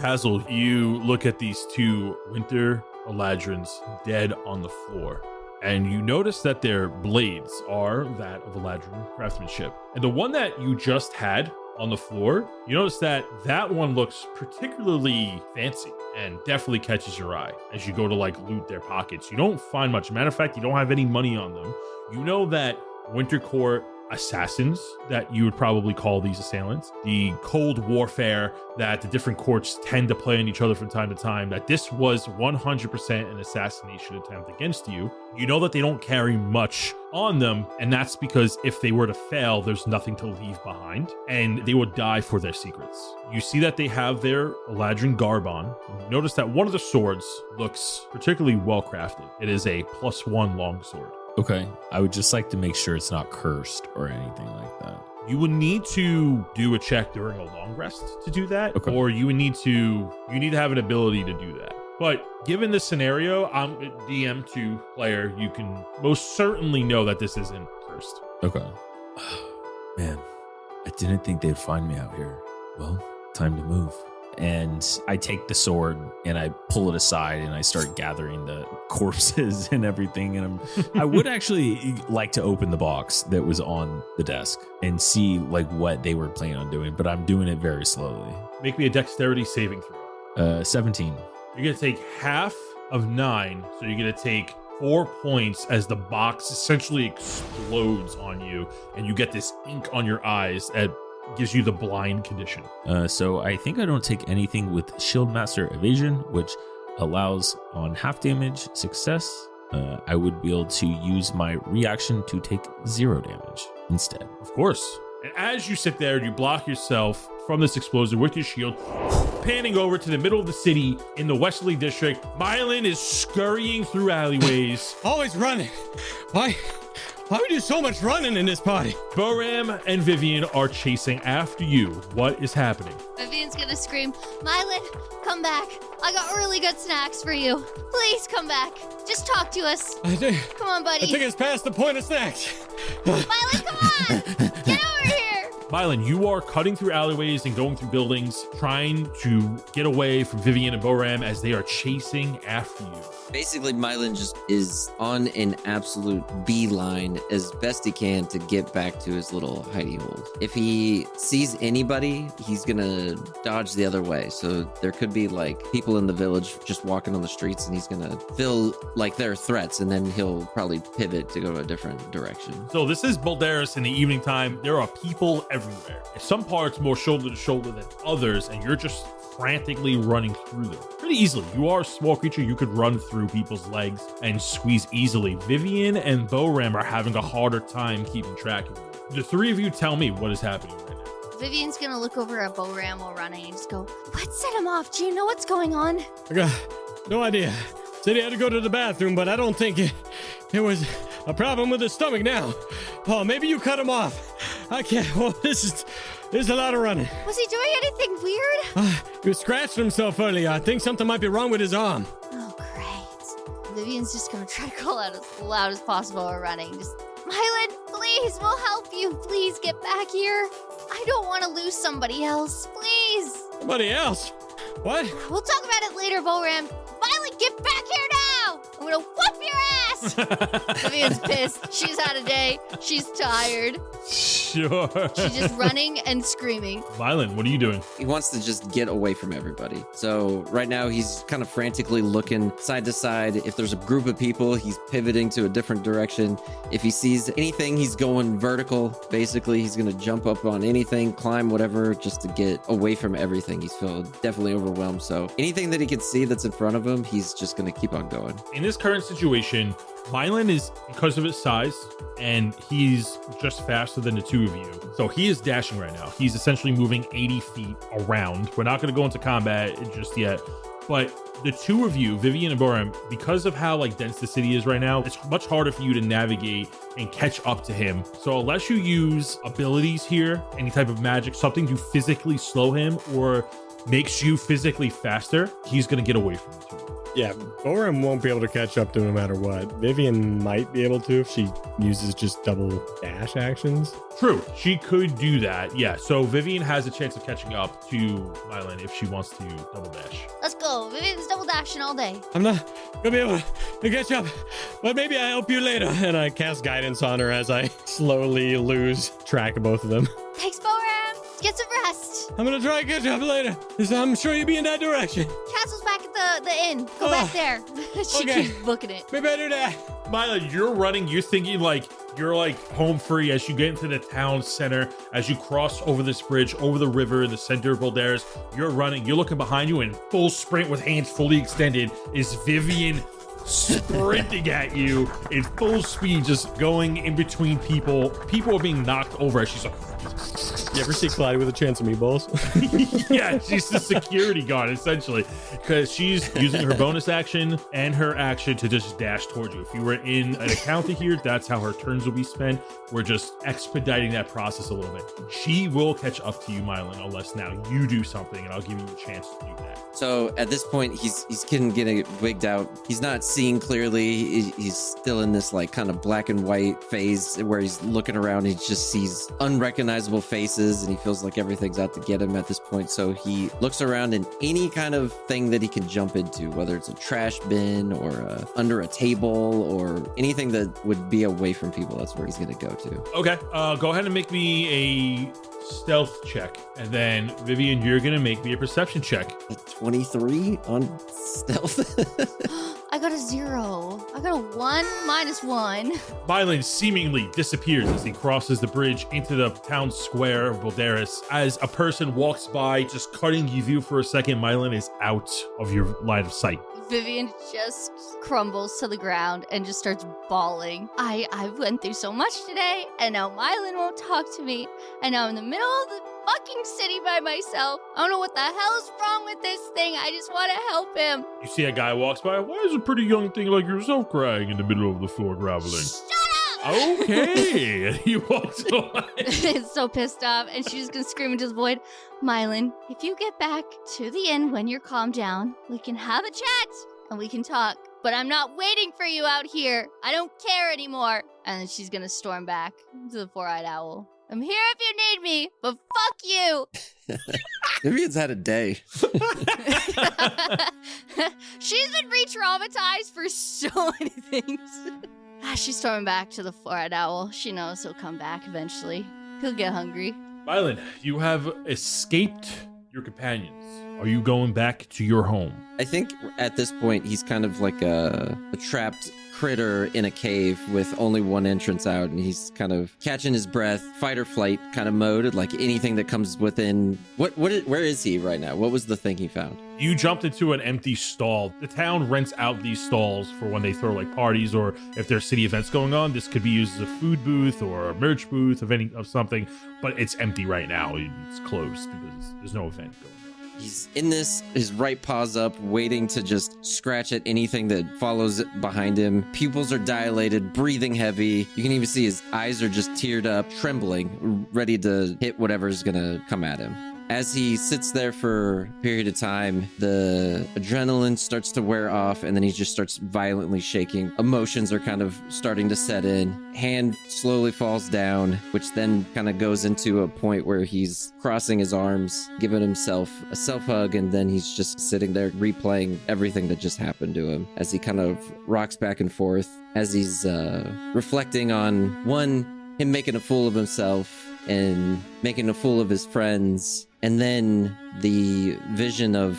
Kaz'il, you look at these 2 Winter Eladrins dead on the floor, and you notice that their blades are that of Eladrin craftsmanship. And the one that you just had on the floor, you notice that one looks particularly fancy and definitely catches your eye as you go to like loot their pockets. You don't find much. Matter of fact, you don't have any money on them. You know that Winter Court assassins, that you would probably call these assailants, the cold warfare that the different courts tend to play on each other from time to time, that this was 100% an assassination attempt against you. You know that they don't carry much on them, and that's because if they were to fail, there's nothing to leave behind, and they would die for their secrets. You see that they have their Eladrin garb on. You notice that one of the swords looks particularly well crafted. It is a +1 longsword. Okay, I would just like to make sure it's not cursed or anything like that. You would need to do a check during a long rest to do that, okay. Or you need to have an ability to do that. But given the scenario, I'm a DM to player, you can most certainly know that this isn't cursed. Okay. Man, I didn't think they'd find me out here. Well, time to move. And I take the sword and I pull it aside and I start gathering the corpses and everything. And I would actually like to open the box that was on the desk and see like what they were planning on doing, but I'm doing it very slowly. Make me a dexterity saving throw. 17. You're going to take half of 9, so you're going to take 4 points as the box essentially explodes on you, and you get this ink on your eyes that gives you the blind condition. So I think I don't take anything with Shield Master Evasion, which allows on half damage success. I would be able to use my reaction to take 0 damage instead. Of course. And as you sit there, you block yourself from this explosion with your shield, panning over to the middle of the city in the Westerly District. Myelin is scurrying through alleyways. Always running. Why we do so much running in this party? Boram and Vivien are chasing after you. What is happening? Vivien's gonna scream, Myelin, come back. I got really good snacks for you. Please come back. Just talk to us. Come on, buddy. I think it's past the point of snacks. Myelin, come on. Get over here. Myelin, you are cutting through alleyways and going through buildings, trying to get away from Vivien and Boram as they are chasing after you. Basically, Myelin just is on an absolute beeline as best he can to get back to his little hidey hole. If he sees anybody, he's gonna dodge the other way. So there could be like people in the village just walking on the streets, and he's gonna feel like they're threats, and then he'll probably pivot to go a different direction. So this is Balderas in the evening time. There are people everywhere. everywhere. Some parts more shoulder to shoulder than others, and you're just frantically running through them pretty easily. You are a small creature. You could run through people's legs and squeeze easily. Vivien and Boram are having a harder time keeping track of you. The three of you tell me what is happening right now. Vivian's gonna look over at Boram while running and just go, "What set him off? Do you know what's going on?" I got no idea. Said he had to go to the bathroom, but I don't think it was a problem with his stomach now. Paul, maybe you cut him off. I can't. Well, this is a lot of running. Was he doing anything weird? He was scratching himself earlier. I think something might be wrong with his arm. Oh, great. Vivian's just gonna try to call out as loud as possible while running. Just, Myelin, please, we'll help you. Please get back here. I don't want to lose somebody else. Please. Somebody else? What? We'll talk about it later, Boram. Myelin, get back here now. I'm gonna whoop your ass. Vivian's pissed. She's had a day. She's tired. Sure. She's just running and screaming. Myelin, what are you doing? He wants to just get away from everybody. So right now he's kind of frantically looking side to side. If there's a group of people, he's pivoting to a different direction. If he sees anything, he's going vertical. Basically, he's going to jump up on anything, climb whatever, just to get away from everything. He's feeling definitely overwhelmed. So anything that he can see that's in front of him, he's just going to keep on going. In this current situation, Myelin is, because of his size, and he's just faster than the two of you. So he is dashing right now. He's essentially moving 80 feet around. We're not going to go into combat just yet. But the two of you, Vivien and Boram, because of how dense the city is right now, it's much harder for you to navigate and catch up to him. So unless you use abilities here, any type of magic, something to physically slow him or makes you physically faster, he's going to get away from you two. Yeah, Boram won't be able to catch up to him no matter what. Vivien might be able to if she uses just double dash actions. True, she could do that. Yeah, so Vivien has a chance of catching up to Myelin if she wants to double dash. Let's go. Vivian's double dashing all day. I'm not gonna be able to catch up, but maybe I'll help you later. And I cast guidance on her as I slowly lose track of both of them. Thanks, Boram. Get some rest. I'm gonna try and catch up later. I'm sure you'll be in that direction. Castle's back at the inn. Go back there. She okay. keeps booking it. We better do that. Myelin, you're running, you're thinking you're home free as you get into the town center, as you cross over this bridge, over the river in the center of Balderas. You're running, you're looking behind you in full sprint with hands fully extended is Vivien sprinting at you in full speed, just going in between people. People are being knocked over as she's like, you ever see Clyde with a chance of meatballs? yeah, she's the security guard essentially, because she's using her bonus action and her action to just dash towards you. If you were in an encounter here, that's how her turns will be spent. We're just expediting that process a little bit. She will catch up to you, Myelin, unless now you do something, and I'll give you a chance to do that. So at this point, he's getting wigged out. He's not seeing clearly. He's still in this kind of black and white phase where he's looking around. He just sees unrecognizable faces, and he feels like everything's out to get him at this point. So he looks around in any kind of thing that he can jump into, whether it's a trash bin or under a table or anything that would be away from people. That's where he's going to go to. Okay, go ahead and make me a stealth check, and then Vivien, you're gonna make me a perception check. A 23 on stealth. I got a 0. I got a 1 minus 1. Myelin seemingly disappears as he crosses the bridge into the town square of Balderas. As a person walks by, just cutting you view for a second, Myelin is out of your line of sight. Vivien just crumbles to the ground and just starts bawling. I went through so much today, and now Myelin won't talk to me, and now I'm in the middle of the fucking city by myself. I don't know what the hell is wrong with this thing. I just want to help him. You see a guy walks by. Why is a pretty young thing like yourself crying in the middle of the floor groveling? Shut up! Okay. And he walks away. It's so pissed off, and she's gonna scream into the void. Myelin, if you get back to the inn when you're calmed down, we can have a chat and we can talk. But I'm not waiting for you out here. I don't care anymore. And then she's gonna storm back to the Four-Eyed Owl. I'm here if you need me, but fuck you. Vivien's had a day. She's been re-traumatized for so many things. She's storming back to the Four-Eyed Owl. She knows he'll come back eventually. He'll get hungry. Myelin, you have escaped your companions. Are you going back to your home? I think at this point, he's kind of like a trapped critter in a cave with only one entrance out, and he's kind of catching his breath, fight or flight kind of mode, like anything that comes within. Where is he right now? What was the thing he found? You jumped into an empty stall. The town rents out these stalls for when they throw like parties, or if there's city events going on. This could be used as a food booth or a merch booth of something, but it's empty right now. It's closed because there's no event going on. He's in this, his right paw's up, waiting to just scratch at anything that follows behind him. Pupils are dilated, breathing heavy. You can even see his eyes are just teared up, trembling, ready to hit whatever's gonna come at him. As he sits there for a period of time, the adrenaline starts to wear off, and then he just starts violently shaking. Emotions are kind of starting to set in. Hand slowly falls down, which then kind of goes into a point where he's crossing his arms, giving himself a self-hug, and then he's just sitting there replaying everything that just happened to him as he kind of rocks back and forth, as he's reflecting on, him making a fool of himself and making a fool of his friends, and then the vision of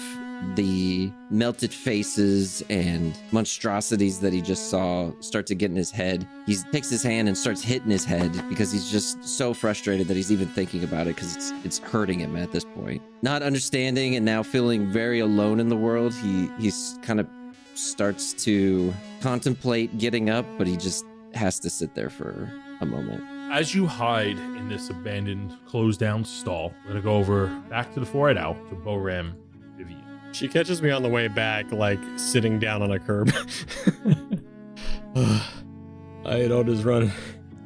the melted faces and monstrosities that he just saw start to get in his head. He takes his hand and starts hitting his head because he's just so frustrated that he's even thinking about it, because it's hurting him at this point. Not understanding and now feeling very alone in the world, he's kind of starts to contemplate getting up, but he just has to sit there for a moment. As you hide in this abandoned, closed-down stall, we're gonna go over back to the Four-Eyed Owl to Boram Vivien. She catches me on the way back, like sitting down on a curb. I don't just run.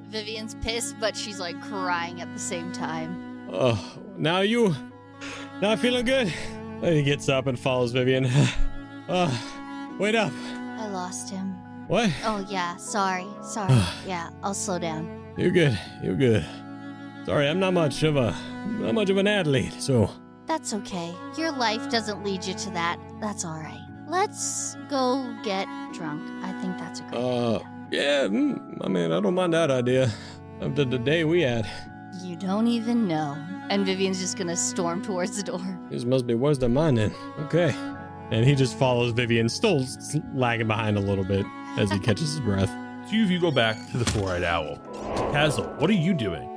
Vivien's pissed, but she's like crying at the same time. Oh, now not feeling good. He gets up and follows Vivien. Wait up. I lost him. What? Oh yeah, sorry. Yeah, I'll slow down. You're good. Sorry, I'm not much of an athlete, so. That's okay. Your life doesn't lead you to that. That's all right. Let's go get drunk. I think that's a great idea. Yeah, I mean, I don't mind that idea. After the day we had. You don't even know. And Vivien's just gonna storm towards the door. This must be worse than mine then. Okay. And he just follows Vivien, still lagging behind a little bit as he catches his breath. Two of you go back to the Four-Eyed Owl. Kaz'il, what are you doing?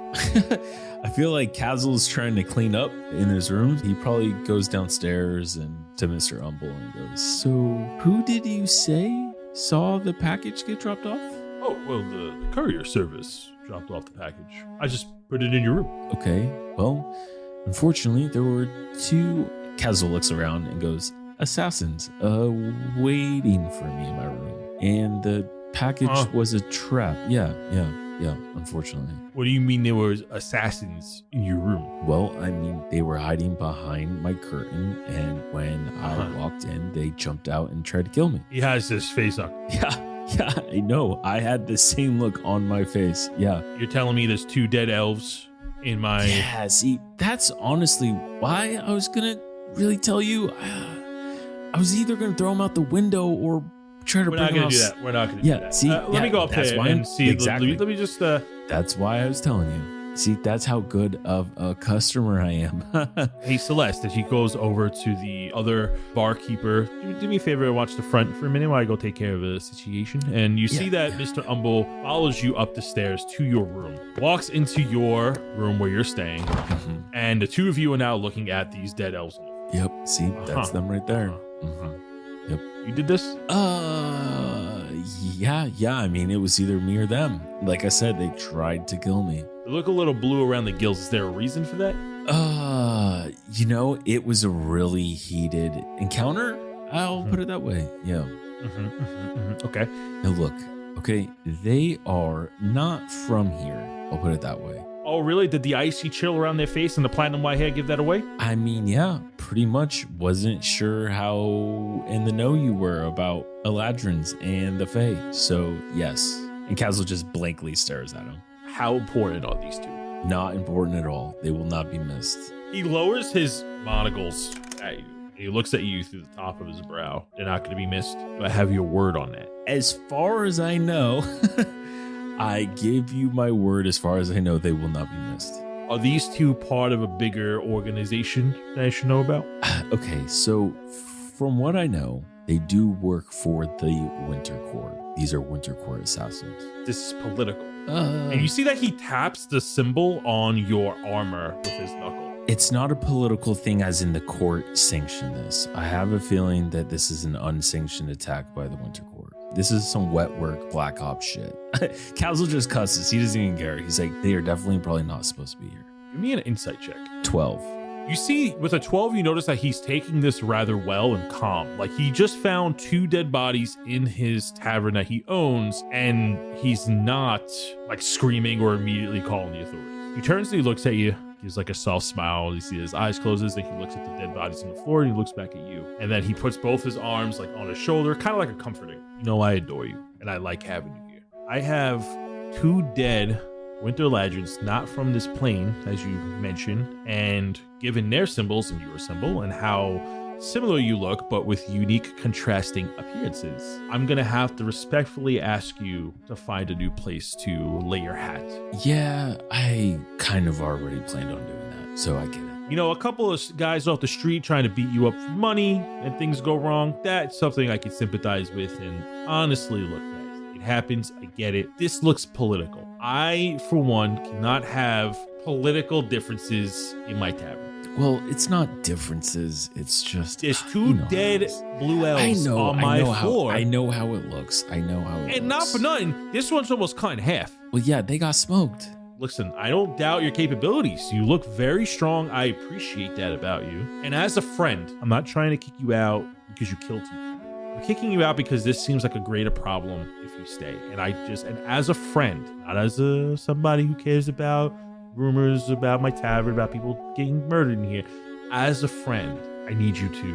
I feel like Kaz'il's trying to clean up in his room. He probably goes downstairs and to Mr. Umble and goes, "So, who did you say saw the package get dropped off?" Oh, well, the courier service dropped off the package. I just put it in your room. Okay, well, unfortunately, there were two. Kaz'il looks around and goes, "Assassins, waiting for me in my room. And the package was a trap." Yeah, unfortunately. What do you mean there were assassins in your room? Well, I mean, they were hiding behind my curtain, and when I walked in, they jumped out and tried to kill me. He has this face up. Yeah, I know. I had the same look on my face. Yeah. You're telling me there's two dead elves in my... Yeah, see, that's honestly why I was going to really tell you. I was either going to throw them out the window or try to We're bring not going to do that. We're not going to do that. See, let me go up there and see. Exactly. Let me just... That's why I was telling you. See, that's how good of a customer I am. Hey, Celeste, as she goes over to the other barkeeper, do me a favor and watch the front for a minute while I go take care of a situation. And you see that Mr. Umble follows you up the stairs to your room, walks into your room where you're staying, and the two of you are now looking at these dead elves. Yep, see, that's them right there. Yep. You did this? Yeah. I mean, it was either me or them. Like I said, they tried to kill me. They look a little blue around the gills. Is there a reason for that? It was a really heated encounter. I'll put it that way. Yeah. Okay. Now look, okay, they are not from here. I'll put it that way. Oh, really? Did the icy chill around their face and the platinum white hair give that away? I mean, yeah, pretty much. Wasn't sure how in the know you were about Eladrins and the Fae. So, yes. And Kaz'il just blankly stares at him. How important are these two? Not important at all. They will not be missed. He lowers his monocles at you. He looks at you through the top of his brow. They're not going to be missed. Do I have your word on that? As far as I know... I give you my word, as far as I know, they will not be missed. Are these two part of a bigger organization that I should know about? Okay, so from what I know, they do work for the Winter Court. these are Winter Court assassins. This is political. And you see that he taps the symbol on your armor with his knuckle. It's not a political thing as in the court sanctioned this. I have a feeling that this is an unsanctioned attack by the Winter Court. This is some wet work, black ops shit. Kaz'il just cusses. He doesn't even care. He's like, they are definitely probably not supposed to be here. Give me an insight check. 12. You see, with a 12, you notice that he's taking this rather well and calm. Like, he just found 2 dead bodies in his tavern that he owns, and he's not, like, screaming or immediately calling the authorities. He turns and he looks at you, gives, like, a soft smile. You see his eyes closes, and he looks at the dead bodies on the floor, and he looks back at you. And then he puts both his arms, like, on his shoulder, kind of like a comforting. You know, I adore you, and I like having you here. I have 2 dead Winter Legends, not from this plane, as you mentioned, and given their symbols and your symbol and how similar you look, but with unique contrasting appearances, I'm gonna have to respectfully ask you to find a new place to lay your hat. Yeah, I kind of already planned on doing that, so I get it. You know, a couple of guys off the street trying to beat you up for money and things go wrong, that's something I can sympathize with. And honestly, look, guys, it happens. I get it. This looks political. I, for one, cannot have political differences in my tavern. Well, it's not differences. It's just there's 2 dead blue elves on my floor. I know how it looks. And not for nothing, this one's almost cut in half. Well, yeah, they got smoked. Listen, I don't doubt your capabilities. You look very strong. I appreciate that about you. And as a friend, I'm not trying to kick you out because you killed 2 people. I'm kicking you out because this seems like a greater problem if you stay. And as a friend, not as somebody who cares about rumors about my tavern, about people getting murdered in here. As a friend, I need you to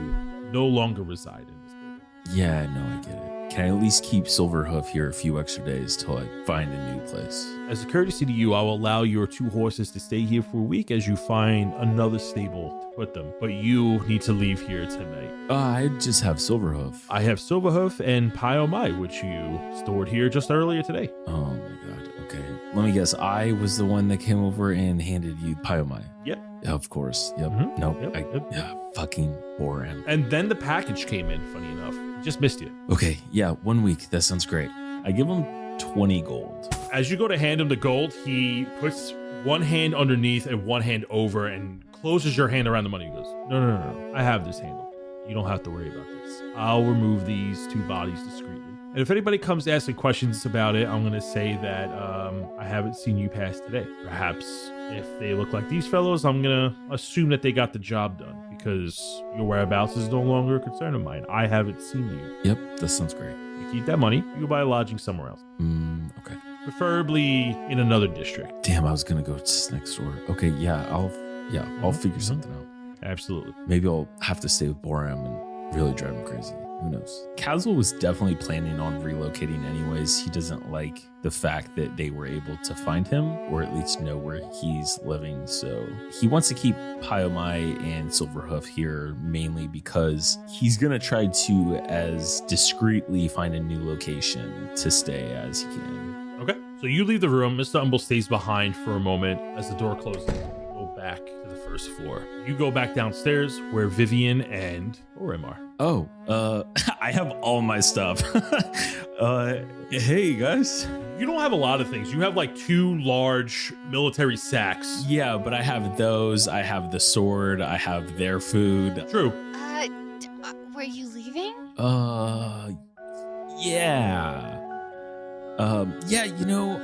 no longer reside in this building. Yeah, no, I get it. Can I at least keep Silverhoof here a few extra days till I find a new place? As a courtesy to you, I will allow your 2 horses to stay here for a week as you find another stable to put them. But you need to leave here tonight. I just have Silverhoof. I have Silverhoof and Pyomai, which you stored here just earlier today. Oh my god. Okay. Let me guess. I was the one that came over and handed you Pyomai. Yep. Of course. Yep. Mhm. Nope. Yep. Yeah. Fucking Boram. And then the package came in, funny enough. Just missed you. Okay. Yeah. 1 week. That sounds great. I give him 20 gold. As you go to hand him the gold, he puts one hand underneath and one hand over and closes your hand around the money. He goes, No. I have this handled. You don't have to worry about this. I'll remove these 2 bodies discreetly. And if anybody comes asking questions about it, I'm going to say that I haven't seen you pass today. Perhaps if they look like these fellows, I'm going to assume that they got the job done because your whereabouts is no longer a concern of mine. I haven't seen you. Yep. That sounds great. You keep that money, you go buy lodging somewhere else. Okay. Preferably in another district. Damn, I was going to go just next door. Okay. Yeah. I'll figure something out. Absolutely. Maybe I'll have to stay with Boram and really drive him crazy. Who knows? Kaz'il was definitely planning on relocating anyways. He doesn't like the fact that they were able to find him or at least know where he's living. So he wants to keep Pyomai and Silverhoof here mainly because he's going to try to as discreetly find a new location to stay as he can. Okay. So you leave the room. Mr. Umble stays behind for a moment as the door closes. You go back to the first floor. You go back downstairs where Vivien and Boram are. Oh, I have all my stuff. Hey guys. You don't have a lot of things. You have like 2 large military sacks. Yeah, but I have those. I have the sword. I have their food. True. Were you leaving? Yeah. Yeah, you know,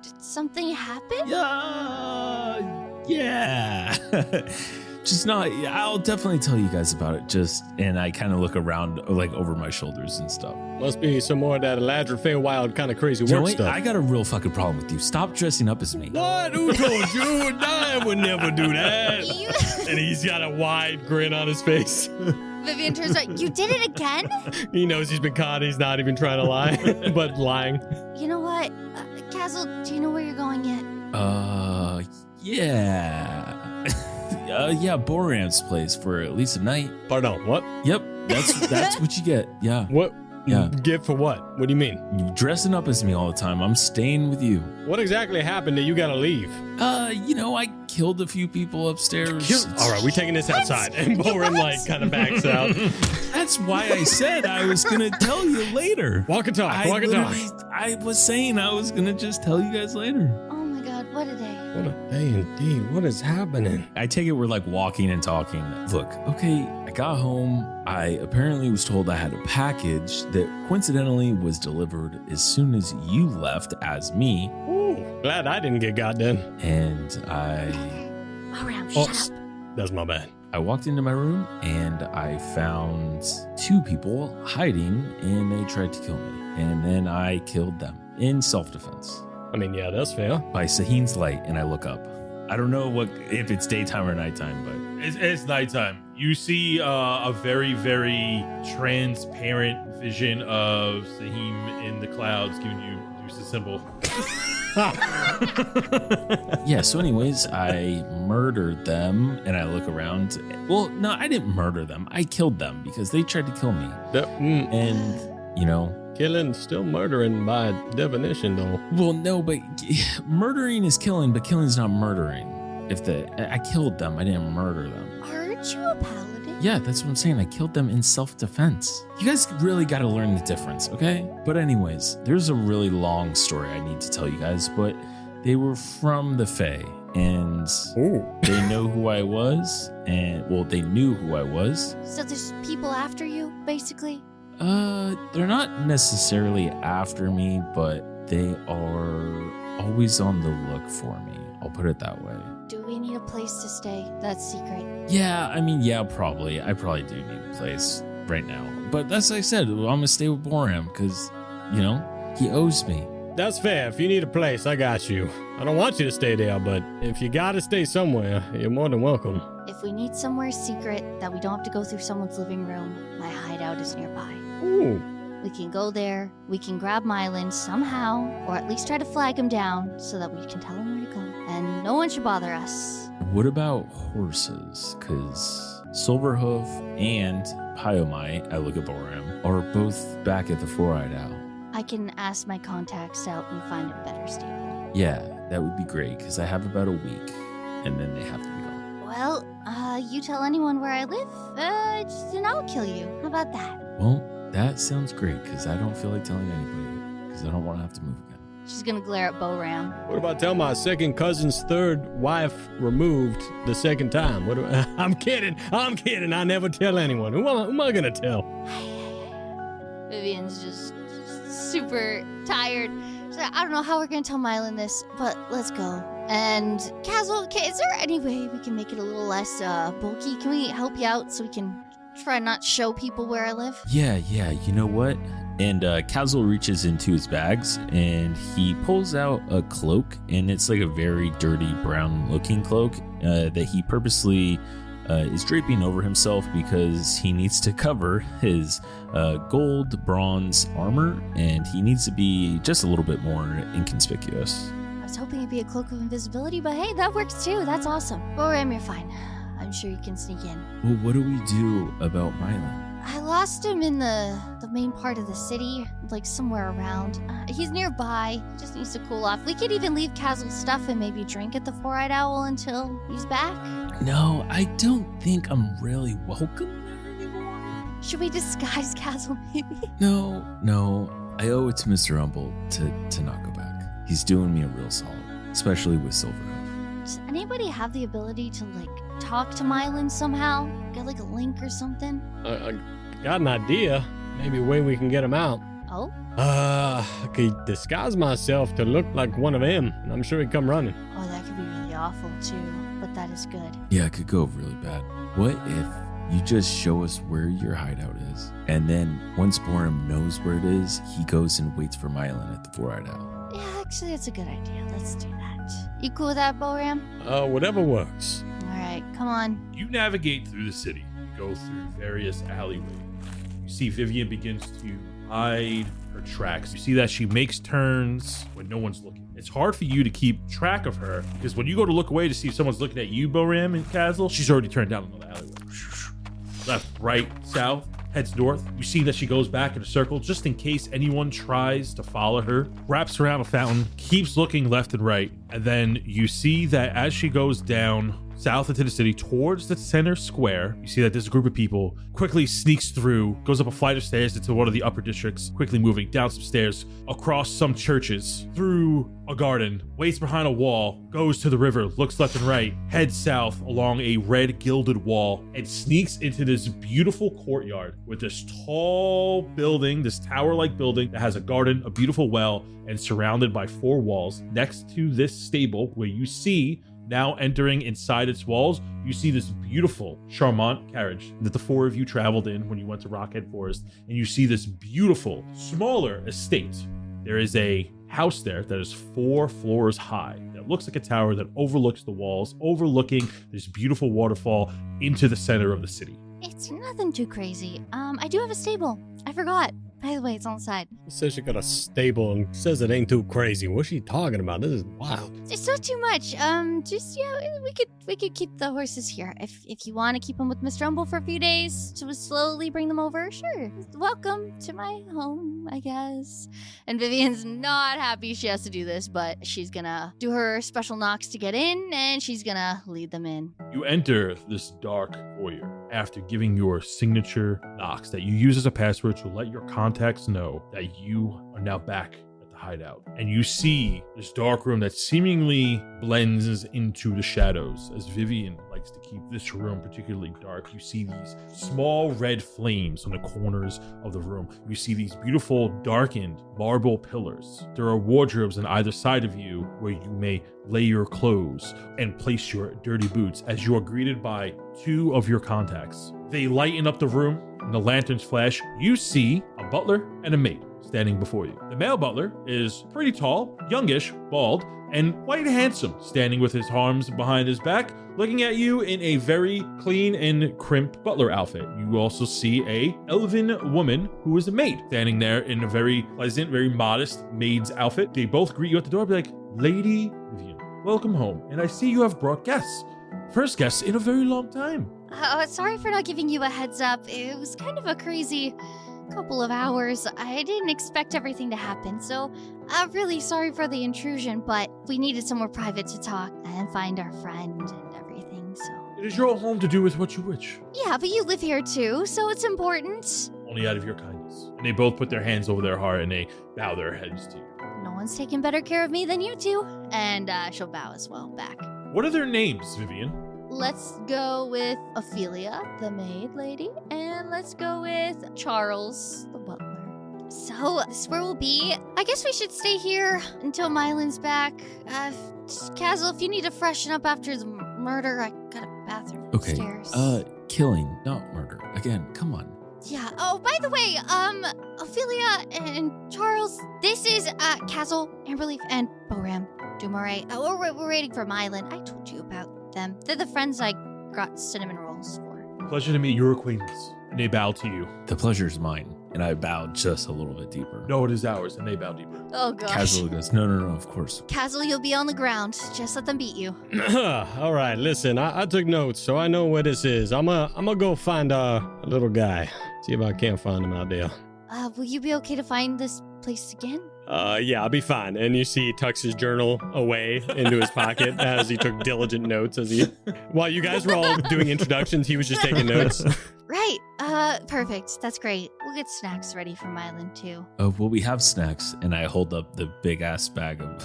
Did something happen? Yeah. Just not, I'll definitely tell you guys about it. And I kind of look around like over my shoulders and stuff. Must be some more of that Eladrin Feywild kind of crazy work Joey, stuff. I got a real fucking problem with you. Stop dressing up as me. What? Who told you? I would never do that. And he's got a wide grin on his face. Vivien turns around. You did it again? He knows he's been caught. He's not even trying to lie, but lying. You know what? Kaz'il, do you know where you're going yet? Yeah. Yeah, Boram's place for at least a night. Pardon, what? Yep, that's what you get. Yeah. What? Yeah. Gift for what? What do you mean? You're dressing up as me all the time. I'm staying with you. What exactly happened that you gotta leave? I killed a few people upstairs. All right, we taking this outside. And Boram like kind of backs out. That's why I said I was gonna tell you later. Walk and talk. I was saying I was gonna just tell you guys later. Oh my god, what a day. What a day indeed. What is happening? I take it we're like walking and talking. Look, okay, I got home. I apparently was told I had a package that coincidentally was delivered as soon as you left as me. Ooh, glad I didn't get got then. And Boram, shut up. That's my bad. I walked into my room and I found two people hiding and they tried to kill me. And then I killed them in self-defense. I mean, yeah, that's fair. By Sahin's light, and I look up. I don't know if it's daytime or nighttime, but It's nighttime. You see a very, very transparent vision of Sahim in the clouds giving you the symbol. yeah. So, anyways, I murdered them, and I look around. Well, no, I didn't murder them. I killed them because they tried to kill me. And killing, still murdering by definition, though. Well, no, but murdering is killing, but killing is not murdering. I killed them, I didn't murder them. Aren't you a paladin? Yeah, that's what I'm saying. I killed them in self-defense. You guys really got to learn the difference, okay? But anyways, there's a really long story I need to tell you guys, but they were from the Fae, and they know who I was, and well, they knew who I was. So there's people after you, basically? They're not necessarily after me, but they are always on the look for me. I'll put it that way. Do we need a place to stay? That's secret. Yeah, probably. I probably do need a place right now. But as I said, I'm gonna stay with Boram because, he owes me. That's fair. If you need a place, I got you. I don't want you to stay there, but if you gotta stay somewhere, you're more than welcome. If we need somewhere secret that we don't have to go through someone's living room, my hideout is nearby. Ooh. We can go there, we can grab Myelin somehow, or at least try to flag him down so that we can tell him where to go. And no one should bother us. What about horses? Because Silverhoof and Pyomai, I look at Boram, are both back at the Four-Eyed Owl. I can ask my contacts to help me find a better stable. Yeah, that would be great, because I have about a week, and then they have to be gone. Well, you tell anyone where I live, and I'll kill you. How about that? Well, that sounds great, because I don't feel like telling anybody, because I don't want to have to move again. She's gonna glare at Boram. What about tell my second cousin's third wife removed the second time? I'm kidding. I never tell anyone. Who am I gonna tell? Vivien's just super tired. She's like, I don't know how we're gonna tell Myelin this, but let's go. And Kaz'il, okay, is there any way we can make it a little less bulky? Can we help you out so we can try not show people where I live? Yeah, you know what? And Kaz'il reaches into his bags and he pulls out a cloak, and it's like a very dirty brown looking cloak that he purposely is draping over himself because he needs to cover his gold bronze armor, and he needs to be just a little bit more inconspicuous. I was hoping it'd be a cloak of invisibility, but hey, that works too. That's awesome. Boram, you're fine. I'm sure you can sneak in. Well, what do we do about Myelin? I lost him in the main part of the city, like somewhere around. He's nearby. He just needs to cool off. We could even leave Kaz'il's stuff and maybe drink at the Four-Eyed Owl until he's back. No, I don't think I'm really welcome there anymore. Should we disguise Kaz'il maybe? No. I owe it to Mr. Humble to not go back. He's doing me a real solid, especially with Silverhoof. Does anybody have the ability to, talk to Myelin somehow? Get, a link or something? I got an idea. Maybe a way we can get him out. Oh? I could disguise myself to look like one of them, and I'm sure he'd come running. Oh, that could be really awful, too. But that is good. Yeah, it could go really bad. What if you just show us where your hideout is, and then once Boram knows where it is, he goes and waits for Myelin at the Four-Eyed Owl? Yeah, actually, that's a good idea. Let's do that. You cool with that, Boram? Whatever works. All right, come on. You navigate through the city. You go through various alleyways. You see Vivien begins to hide her tracks. You see that she makes turns when no one's looking. It's hard for you to keep track of her because when you go to look away to see if someone's looking at you, Boram and Kaz'il, she's already turned down another alleyway. Left, right, south. heads north. You see that she goes back in a circle just in case anyone tries to follow her. Wraps around a fountain, keeps looking left and right. And then you see that as she goes down south into the city towards the center square, you see that this group of people quickly sneaks through, goes up a flight of stairs into one of the upper districts, quickly moving down some stairs, across some churches, through a garden, waits behind a wall, goes to the river, looks left and right, heads south along a red gilded wall, and sneaks into this beautiful courtyard with this tall building, this tower-like building that has a garden, a beautiful well, and surrounded by 4 walls. Next to this stable, where you see now entering inside its walls, you see this beautiful Charmant carriage that the 4 of you traveled in when you went to Rockhead Forest, and you see this beautiful, smaller estate. There is a house there that is 4 floors high that looks like a tower that overlooks the walls, overlooking this beautiful waterfall into the center of the city. It's nothing too crazy. I do have a stable. I forgot. By the way, it's on the side. She says she got a stable and says it ain't too crazy. What's she talking about? This is wild. It's not too much. Just we could keep the horses here if you want to keep them with Mr. Humble for a few days to slowly bring them over. Sure. Welcome to my home, I guess. And Vivien's not happy she has to do this, but she's gonna do her special knocks to get in, and she's gonna lead them in. You enter this dark foyer after giving your signature knocks that you use as a password to let your contacts know that you are now back at the hideout. And you see this dark room that seemingly blends into the shadows, as Vivien likes to keep this room particularly dark. You see these small red flames on the corners of the room. You see these beautiful darkened marble pillars. There are wardrobes on either side of you where you may lay your clothes and place your dirty boots as you are greeted by 2 of your contacts. They lighten up the room, and the lanterns flash. You see a butler and a maid standing before you. The male butler is pretty tall, youngish, bald, and quite handsome, standing with his arms behind his back, looking at you in a very clean and crimped butler outfit. You also see a elven woman who is a maid, standing there in a very pleasant, very modest maid's outfit. They both greet you at the door, be like, "Lady Vivien, welcome home, and I see you have brought guests. First guests in a very long time." Sorry for not giving you a heads up. It was kind of a crazy couple of hours. I didn't expect everything to happen, so I'm really sorry for the intrusion, but we needed somewhere private to talk and find our friend and everything, so. It is your home to do with what you wish. Yeah, but you live here too, so it's important. Only out of your kindness. And they both put their hands over their heart and they bow their heads to you. No one's taken better care of me than you two. And she'll bow as well back. What are their names, Vivien? Let's go with Ophelia, the maid lady, and let's go with Charles, the butler. So, this is where we'll be. I guess we should stay here until Myelin's back. Kaz'il, if you need to freshen up after the murder, I got a bathroom upstairs. Killing, not murder. Again, come on. Yeah. Oh, by the way, Ophelia and Charles, this is Kaz'il, Amberleaf, and Boram DuMarais. We're waiting for Myelin. I told you about them. They're the friends I got cinnamon rolls for. Pleasure to meet your acquaintance. And they bow to you. The pleasure's mine. And I bowed just a little bit deeper. No, it is ours. And they bow deeper. Oh, gosh. Kaz'il goes, no, of course. Kaz'il, you'll be on the ground. Just let them beat you. All right, listen, I took notes, so I know where this is. I'm gonna go find a little guy. See if I can't find him out there. Will you be okay to find this place again? Yeah, I'll be fine. And you see he tucks his journal away into his pocket as he took diligent notes while you guys were all doing introductions, he was just taking notes. Right. Perfect. That's great. We'll get snacks ready for Myelin too. Well, we have snacks, and I hold up the big ass bag of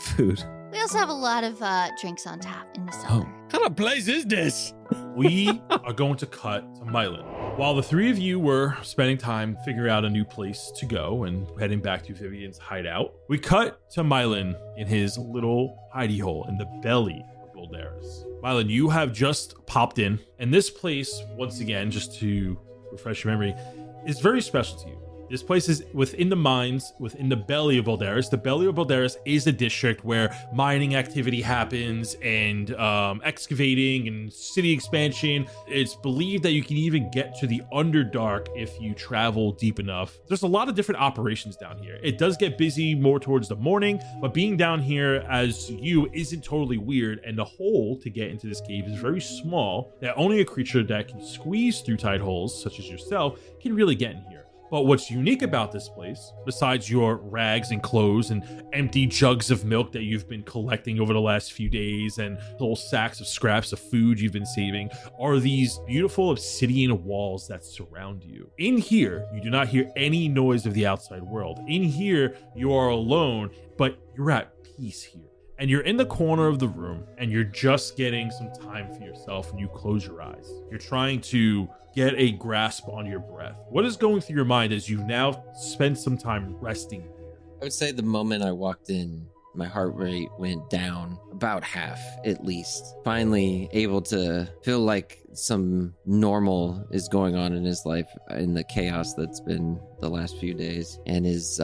food. We also have a lot of drinks on tap in the cellar. What kind of place is this? We are going to cut to Myelin. While the 3 of you were spending time figuring out a new place to go and heading back to Vivien's hideout, we cut to Myelin in his little hidey hole in the belly of Goldaris. Myelin, you have just popped in, and this place, once again, just to refresh your memory, is very special to you. This place is within the mines, within the belly of Balderas. The belly of Balderas is a district where mining activity happens and excavating and city expansion. It's believed that you can even get to the Underdark if you travel deep enough. There's a lot of different operations down here. It does get busy more towards the morning, but being down here as you isn't totally weird, and the hole to get into this cave is very small, that only a creature that can squeeze through tight holes, such as yourself, can really get in here. But what's unique about this place, besides your rags and clothes and empty jugs of milk that you've been collecting over the last few days and little sacks of scraps of food you've been saving, are these beautiful obsidian walls that surround you. In here, you do not hear any noise of the outside world. In here, you are alone, but you're at peace here. And you're in the corner of the room and you're just getting some time for yourself, and you close your eyes. You're trying to get a grasp on your breath. What is going through your mind as you've now spent some time resting here? I would say the moment I walked in, my heart rate went down about half, at least. Finally able to feel like some normal is going on in his life in the chaos that's been the last few days, and is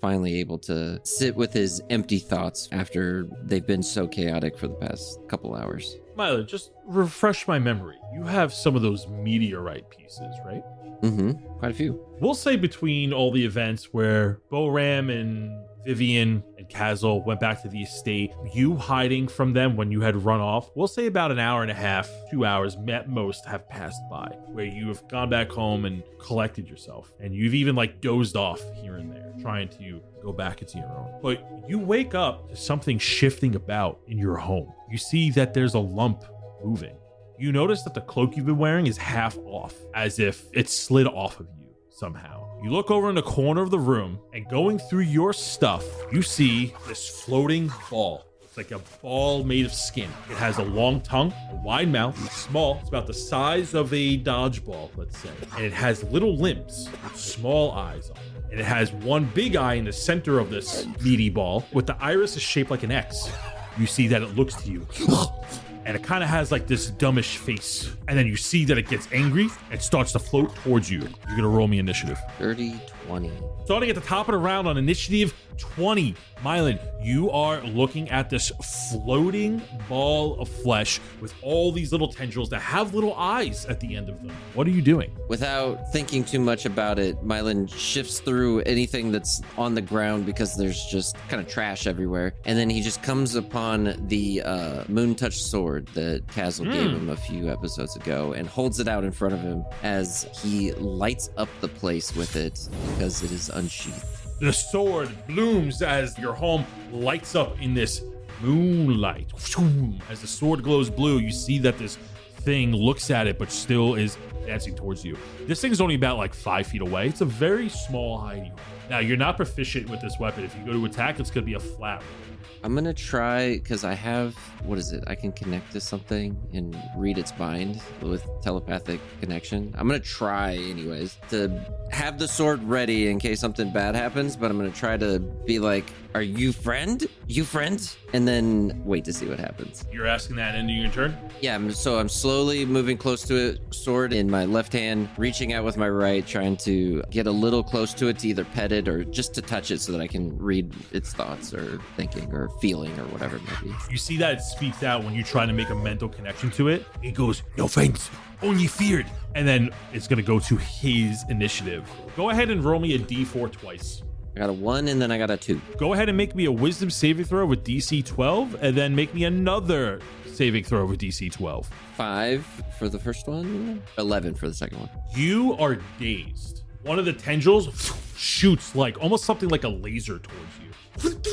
finally able to sit with his empty thoughts after they've been so chaotic for the past couple hours. Myelin, just refresh my memory. You have some of those meteorite pieces, right? Mm-hmm. Quite a few. We'll say between all the events where Boram and Vivien and Kaz'il went back to the estate, you hiding from them when you had run off, we'll say about an hour and a half, 2 hours at most have passed by, where you have gone back home and collected yourself. And you've even like dozed off here and there, trying to go back into your own. But you wake up to something shifting about in your home. You see that there's a lump moving. You notice that the cloak you've been wearing is half off, as if it slid off of you somehow. You look over in the corner of the room, and going through your stuff, you see this floating ball. It's like a ball made of skin. It has a long tongue, a wide mouth, it's small. It's about the size of a dodgeball, let's say. And it has little limbs with small eyes on it. And it has one big eye in the center of this meaty ball, with the iris is shaped like an X. You see that it looks to you. And it kind of has like this dumbish face. And then you see that it gets angry and starts to float towards you. You're going to roll me initiative. 30, 20. Starting at the top of the round on initiative 20. Myelin, you are looking at this floating ball of flesh with all these little tendrils that have little eyes at the end of them. What are you doing? Without thinking too much about it, Myelin shifts through anything that's on the ground because there's just kind of trash everywhere. And then he just comes upon the Moon Touch sword that Kaz'il gave him a few episodes ago and holds it out in front of him as he lights up the place with it because it is unsheathed. The sword blooms as your home lights up in this moonlight. As the sword glows blue, you see that this thing looks at it, but still is dancing towards you. This thing's only about like 5 feet away. It's a very small hiding hole. Now, you're not proficient with this weapon. If you go to attack, it's going to be a flat roll. I'm going to try, because I have, what is it? I can connect to something and read its mind with telepathic connection. I'm going to try anyways to have the sword ready in case something bad happens, but I'm going to try to be like, are you friend? You friend? And then wait to see what happens. You're asking that ending your turn? Yeah, so I'm slowly moving close to it, sword in my left hand, reaching out with my right, trying to get a little close to it to either pet it or just to touch it so that I can read its thoughts or thinking or feeling or whatever it might be. You see that it speaks out when you try to make a mental connection to it. It goes, no friends, only feared. And then it's going to go to his initiative. Go ahead and roll me a D4 twice. I got a 1 and then I got a 2. Go ahead and make me a wisdom saving throw with DC 12, and then make me another saving throw with DC 12. 5 for the first one, 11 for the second one. You are dazed. One of the tendrils shoots like almost something like a laser towards you.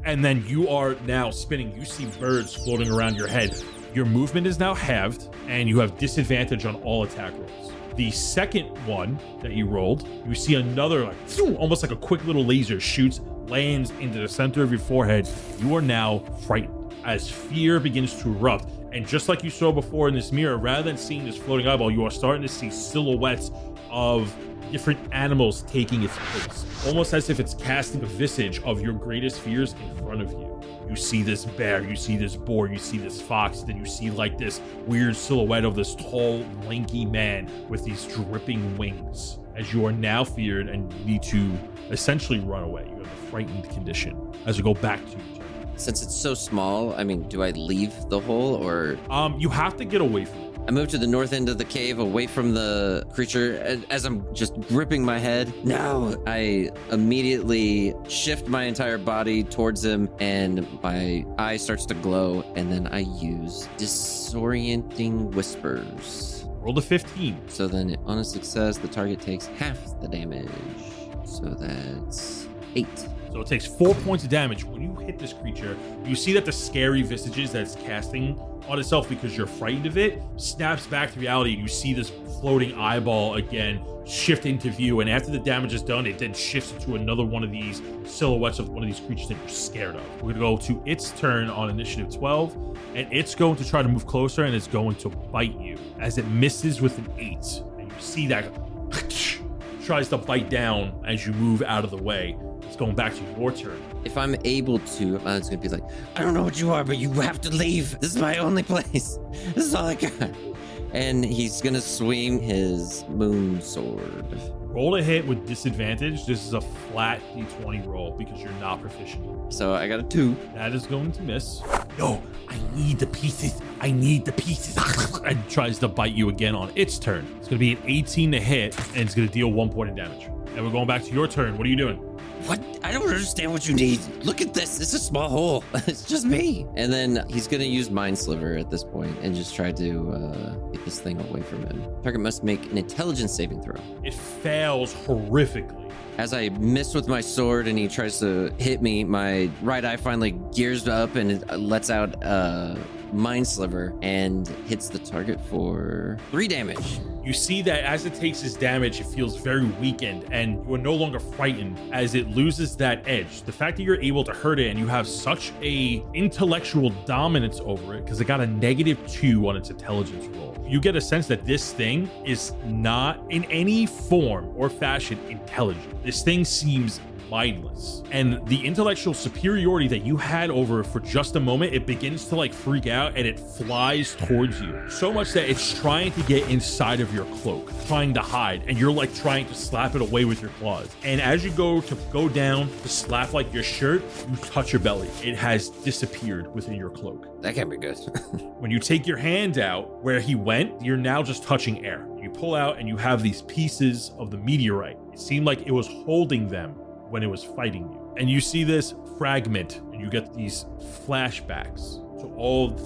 And then you are now spinning. You see birds floating around your head. Your movement is now halved, and you have disadvantage on all attack rolls. The second one that you rolled, you see another, like, almost like a quick little laser shoots, lands into the center of your forehead. You are now frightened as fear begins to erupt. And just like you saw before in this mirror, rather than seeing this floating eyeball, you are starting to see silhouettes of different animals taking its place, almost as if it's casting a visage of your greatest fears in front of you. You see this bear, you see this boar, you see this fox, then you see like this weird silhouette of this tall, lanky man with these dripping wings. as you are now feared and need to essentially run away. You have a frightened condition as you go back to your turn. Since it's so small, I mean, do I leave the hole or? You have to get away from it. I move to the north end of the cave, away from the creature. As I'm just gripping my head, no, I immediately shift my entire body towards him, and my eye starts to glow, and then I use Disorienting Whispers. Roll a 15. So then, on a success, the target takes half the damage. So that's 8. So it takes 4 points of damage. When you hit this creature, you see that the scary visages that it's casting on itself because you're frightened of it snaps back to reality, and you see this floating eyeball again shift into view. And after the damage is done, it then shifts into another one of these silhouettes of one of these creatures that you're scared of. We're going to go to its turn on initiative 12, and it's going to try to move closer, and it's going to bite you as it misses with an 8. And you see that tries to bite down as you move out of the way. It's going back to your turn. If I'm able to, it's going to be like, I don't know what you are, but you have to leave. This is my only place. This is all I got. And he's going to swing his moon sword. Roll a hit with disadvantage. This is a flat d20 roll because you're not proficient. So I got a 2. That is going to miss. No, I need the pieces. I need the pieces. And tries to bite you again on its turn. It's going to be an 18 to hit, and it's going to deal 1 point of damage. And we're going back to your turn. What are you doing? What? I don't understand what you need. Look at this. It's a small hole. It's just me. And then he's going to use Mind Sliver at this point and just try to get this thing away from him. Target must make an intelligence saving throw. It fails horrifically. As I miss with my sword and he tries to hit me, my right eye finally gears up and it lets out Mind Sliver and hits the target for 3 damage. You see that as it takes its damage, it feels very weakened, and you are no longer frightened as it loses that edge. The fact that you're able to hurt it and you have such a intellectual dominance over it, because it got a -2 on its intelligence roll. You get a sense that this thing is not in any form or fashion intelligent. This thing seems mindless, and the intellectual superiority that you had over it for just a moment, it begins to like freak out and it flies towards you so much that it's trying to get inside of your cloak, trying to hide, and you're like trying to slap it away with your claws. And as you go down to slap like your shirt, you touch your belly. It has disappeared within your cloak. That can't be good. When you take your hand out where he went, you're now just touching air. You pull out and you have these pieces of the meteorite. It seemed like it was holding them when it was fighting you. And you see this fragment and you get these flashbacks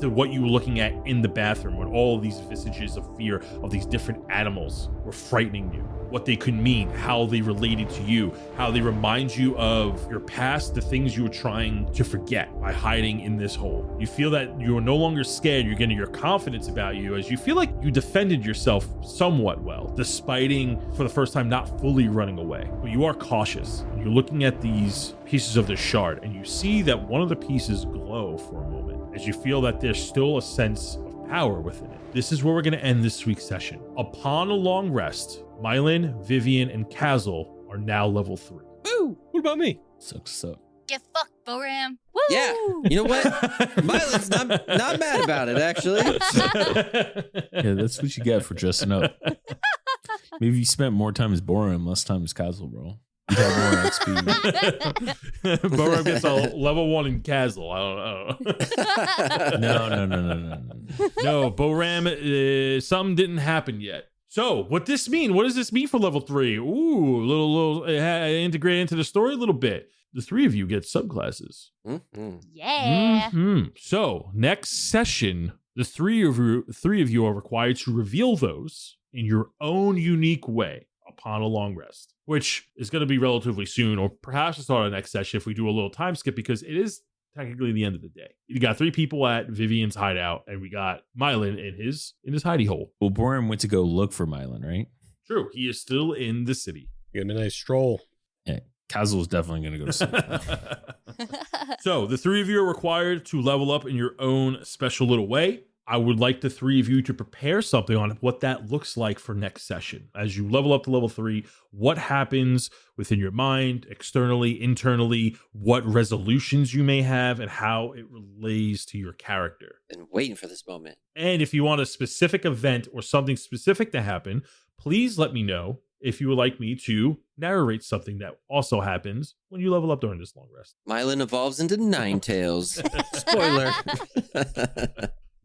to what you were looking at in the bathroom, when all of these visages of fear of these different animals were frightening you, what they could mean, how they related to you, how they remind you of your past, the things you were trying to forget by hiding in this hole. You feel that you are no longer scared. You're getting your confidence about you as you feel like you defended yourself somewhat well, despite for the first time not fully running away. But you are cautious. You're looking at these pieces of the shard, and you see that one of the pieces glow for a moment as you feel that there's still a sense of power within it. This is where we're going to end this week's session. Upon a long rest, Myelin, Vivien, and Kaz'il are now level 3. Woo! What about me? Sucks up. Get fucked, Boram. Woo! Yeah, you know what? Mylin's not mad about it, actually. Yeah, that's what you get for dressing up. Maybe you spent more time as Boram, less time as Kaz'il, bro. You have more XP. Boram gets a level 1 in Kaz'il. I don't know. No. No, Boram, something didn't happen yet. So, what does this mean for level 3? Ooh, little integrate into the story a little bit. The 3 of you get subclasses. Mm-hmm. Yeah. So, next session, the three of you are required to reveal those in your own unique way upon a long rest, which is going to be relatively soon, or perhaps the start of the next session if we do a little time skip, because it is technically the end of the day. You got 3 people at Vivien's hideout, and we got Myelin in his hidey hole. Well, Boram went to go look for Myelin, right? True, he is still in the city. Give him a nice stroll. Yeah, Kaz'il is definitely going to go to sleep. So the 3 of you are required to level up in your own special little way. I would like the 3 of you to prepare something on what that looks like for next session. As you level up to level 3, what happens within your mind, externally, internally, what resolutions you may have, and how it relates to your character. Been waiting for this moment. And if you want a specific event or something specific to happen, please let me know if you would like me to narrate something that also happens when you level up during this long rest. Myelin evolves into Ninetales. Spoiler.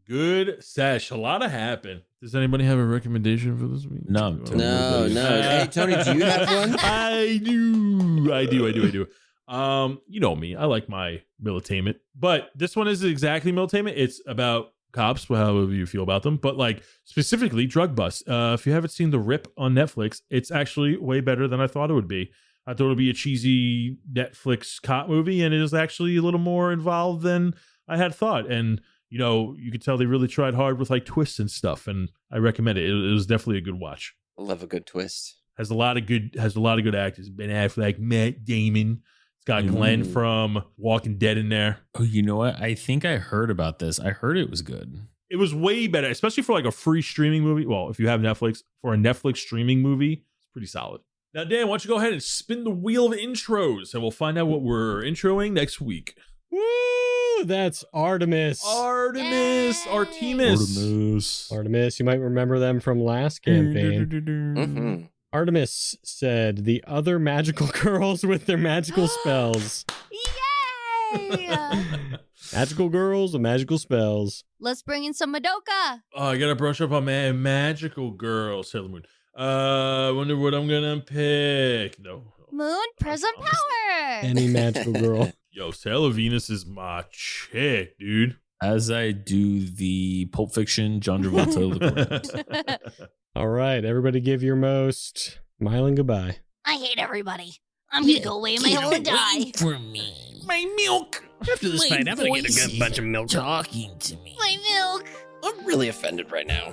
Good sesh. A lot of happened. Does anybody have a recommendation for this week? No. No. Hey, Tony, do you have one? I do. You know me. I like my militainment, but this one isn't exactly militainment. It's about cops, however you feel about them, but like specifically drug busts. If you haven't seen The Rip on Netflix, it's actually way better than I thought it would be. I thought it would be a cheesy Netflix cop movie, and it is actually a little more involved than I had thought. And you know, you could tell they really tried hard with like twists and stuff, and I recommend it. It was definitely a good watch. I love a good twist. Has a lot of good actors. Ben Affleck, Matt Damon. It's got Glenn from Walking Dead in there. Oh, you know what? I think I heard about this. I heard it was good. It was way better, especially for like a free streaming movie. Well, if you have Netflix, for a Netflix streaming movie, it's pretty solid. Now, Dan, why don't you go ahead and spin the wheel of intros, and we'll find out what we're introing next week. Woo! That's Artemis. Artemis. You might remember them from last campaign. Artemis said the other magical girls with their magical spells. Yay! Magical girls with magical spells. Let's bring in some Madoka. Oh, I gotta brush up on magical girl, Sailor Moon. I wonder what I'm gonna pick. No. Moon, present power. Any magical girl. Yo, Sailor Venus is my chick, dude. As I do the Pulp Fiction John Travolta. All right, everybody give your most. Myelin, goodbye. I hate everybody. I'm gonna go away in my hole and die. For me. My milk. After this fight, I'm gonna get a good bunch of milk. Talking to me. My milk. I'm really offended right now.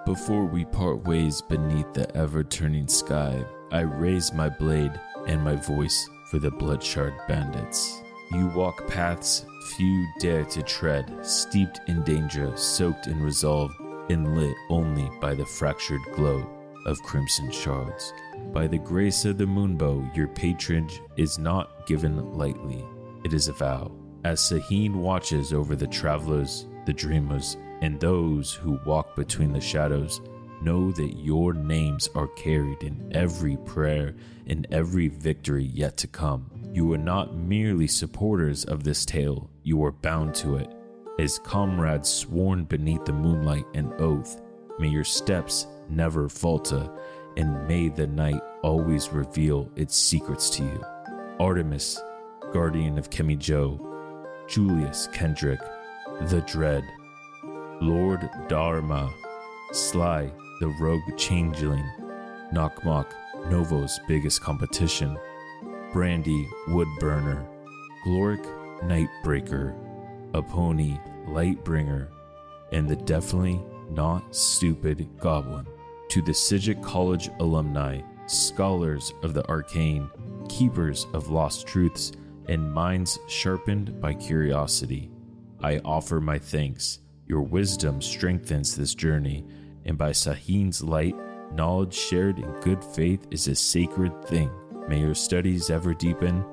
Before we part ways beneath the ever-turning sky, I raise my blade and my voice for the bloodshard bandits. You walk paths few dare to tread, steeped in danger, soaked in resolve, and lit only by the fractured glow of crimson shards. By the grace of the moonbow, your patronage is not given lightly. It is a vow. As Saheen watches over the travelers, the dreamers, and those who walk between the shadows, know that your names are carried in every prayer and every victory yet to come. You are not merely supporters of this tale, you are bound to it. As comrades sworn beneath the moonlight and oath, may your steps never falter, and may the night always reveal its secrets to you. Artemis, guardian of Kemijo, Julius Kendrick, the Dread, Lord Dharma, Sly, the rogue changeling, Knockmock, Novo's biggest competition, Brandy, Woodburner, Gloric, Nightbreaker, Aponi, Lightbringer, and the definitely not stupid Goblin. To the Sijic College alumni, scholars of the arcane, keepers of lost truths, and minds sharpened by curiosity, I offer my thanks. Your wisdom strengthens this journey, and by Saheen's light, knowledge shared in good faith is a sacred thing. May your studies ever deepen,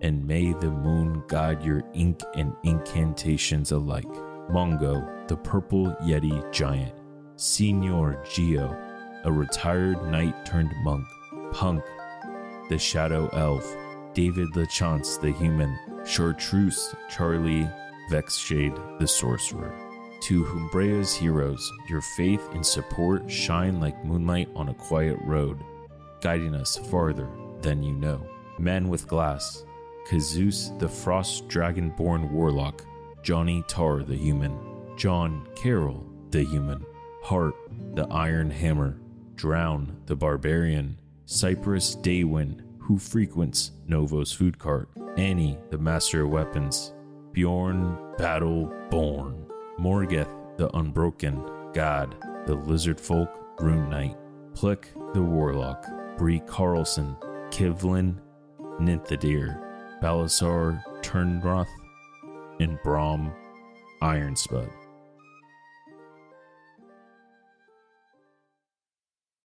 and may the moon guide your ink and incantations alike. Mongo, the purple Yeti giant. Signor Geo, a retired knight turned monk. Punk, the shadow elf. David LeChance, the human. Chartreuse, Charlie Vexshade, the sorcerer. To Humbrea's heroes, your faith and support shine like moonlight on a quiet road, guiding us farther than you know. Men with glass, Kazus, the frost dragon-born warlock. Johnny Tar, the human. John Carroll, the human. Hart, the iron hammer. Drown, the barbarian. Cypress Daywind, who frequents Novo's food cart. Annie, the master of weapons. Bjorn, battle born. Morgeth, the unbroken. God, the lizard folk, rune knight. Plick, the warlock. Bree Carlson, Kivlin, Ninthadir. Balasar, Turnroth, and Brahm, Ironspud.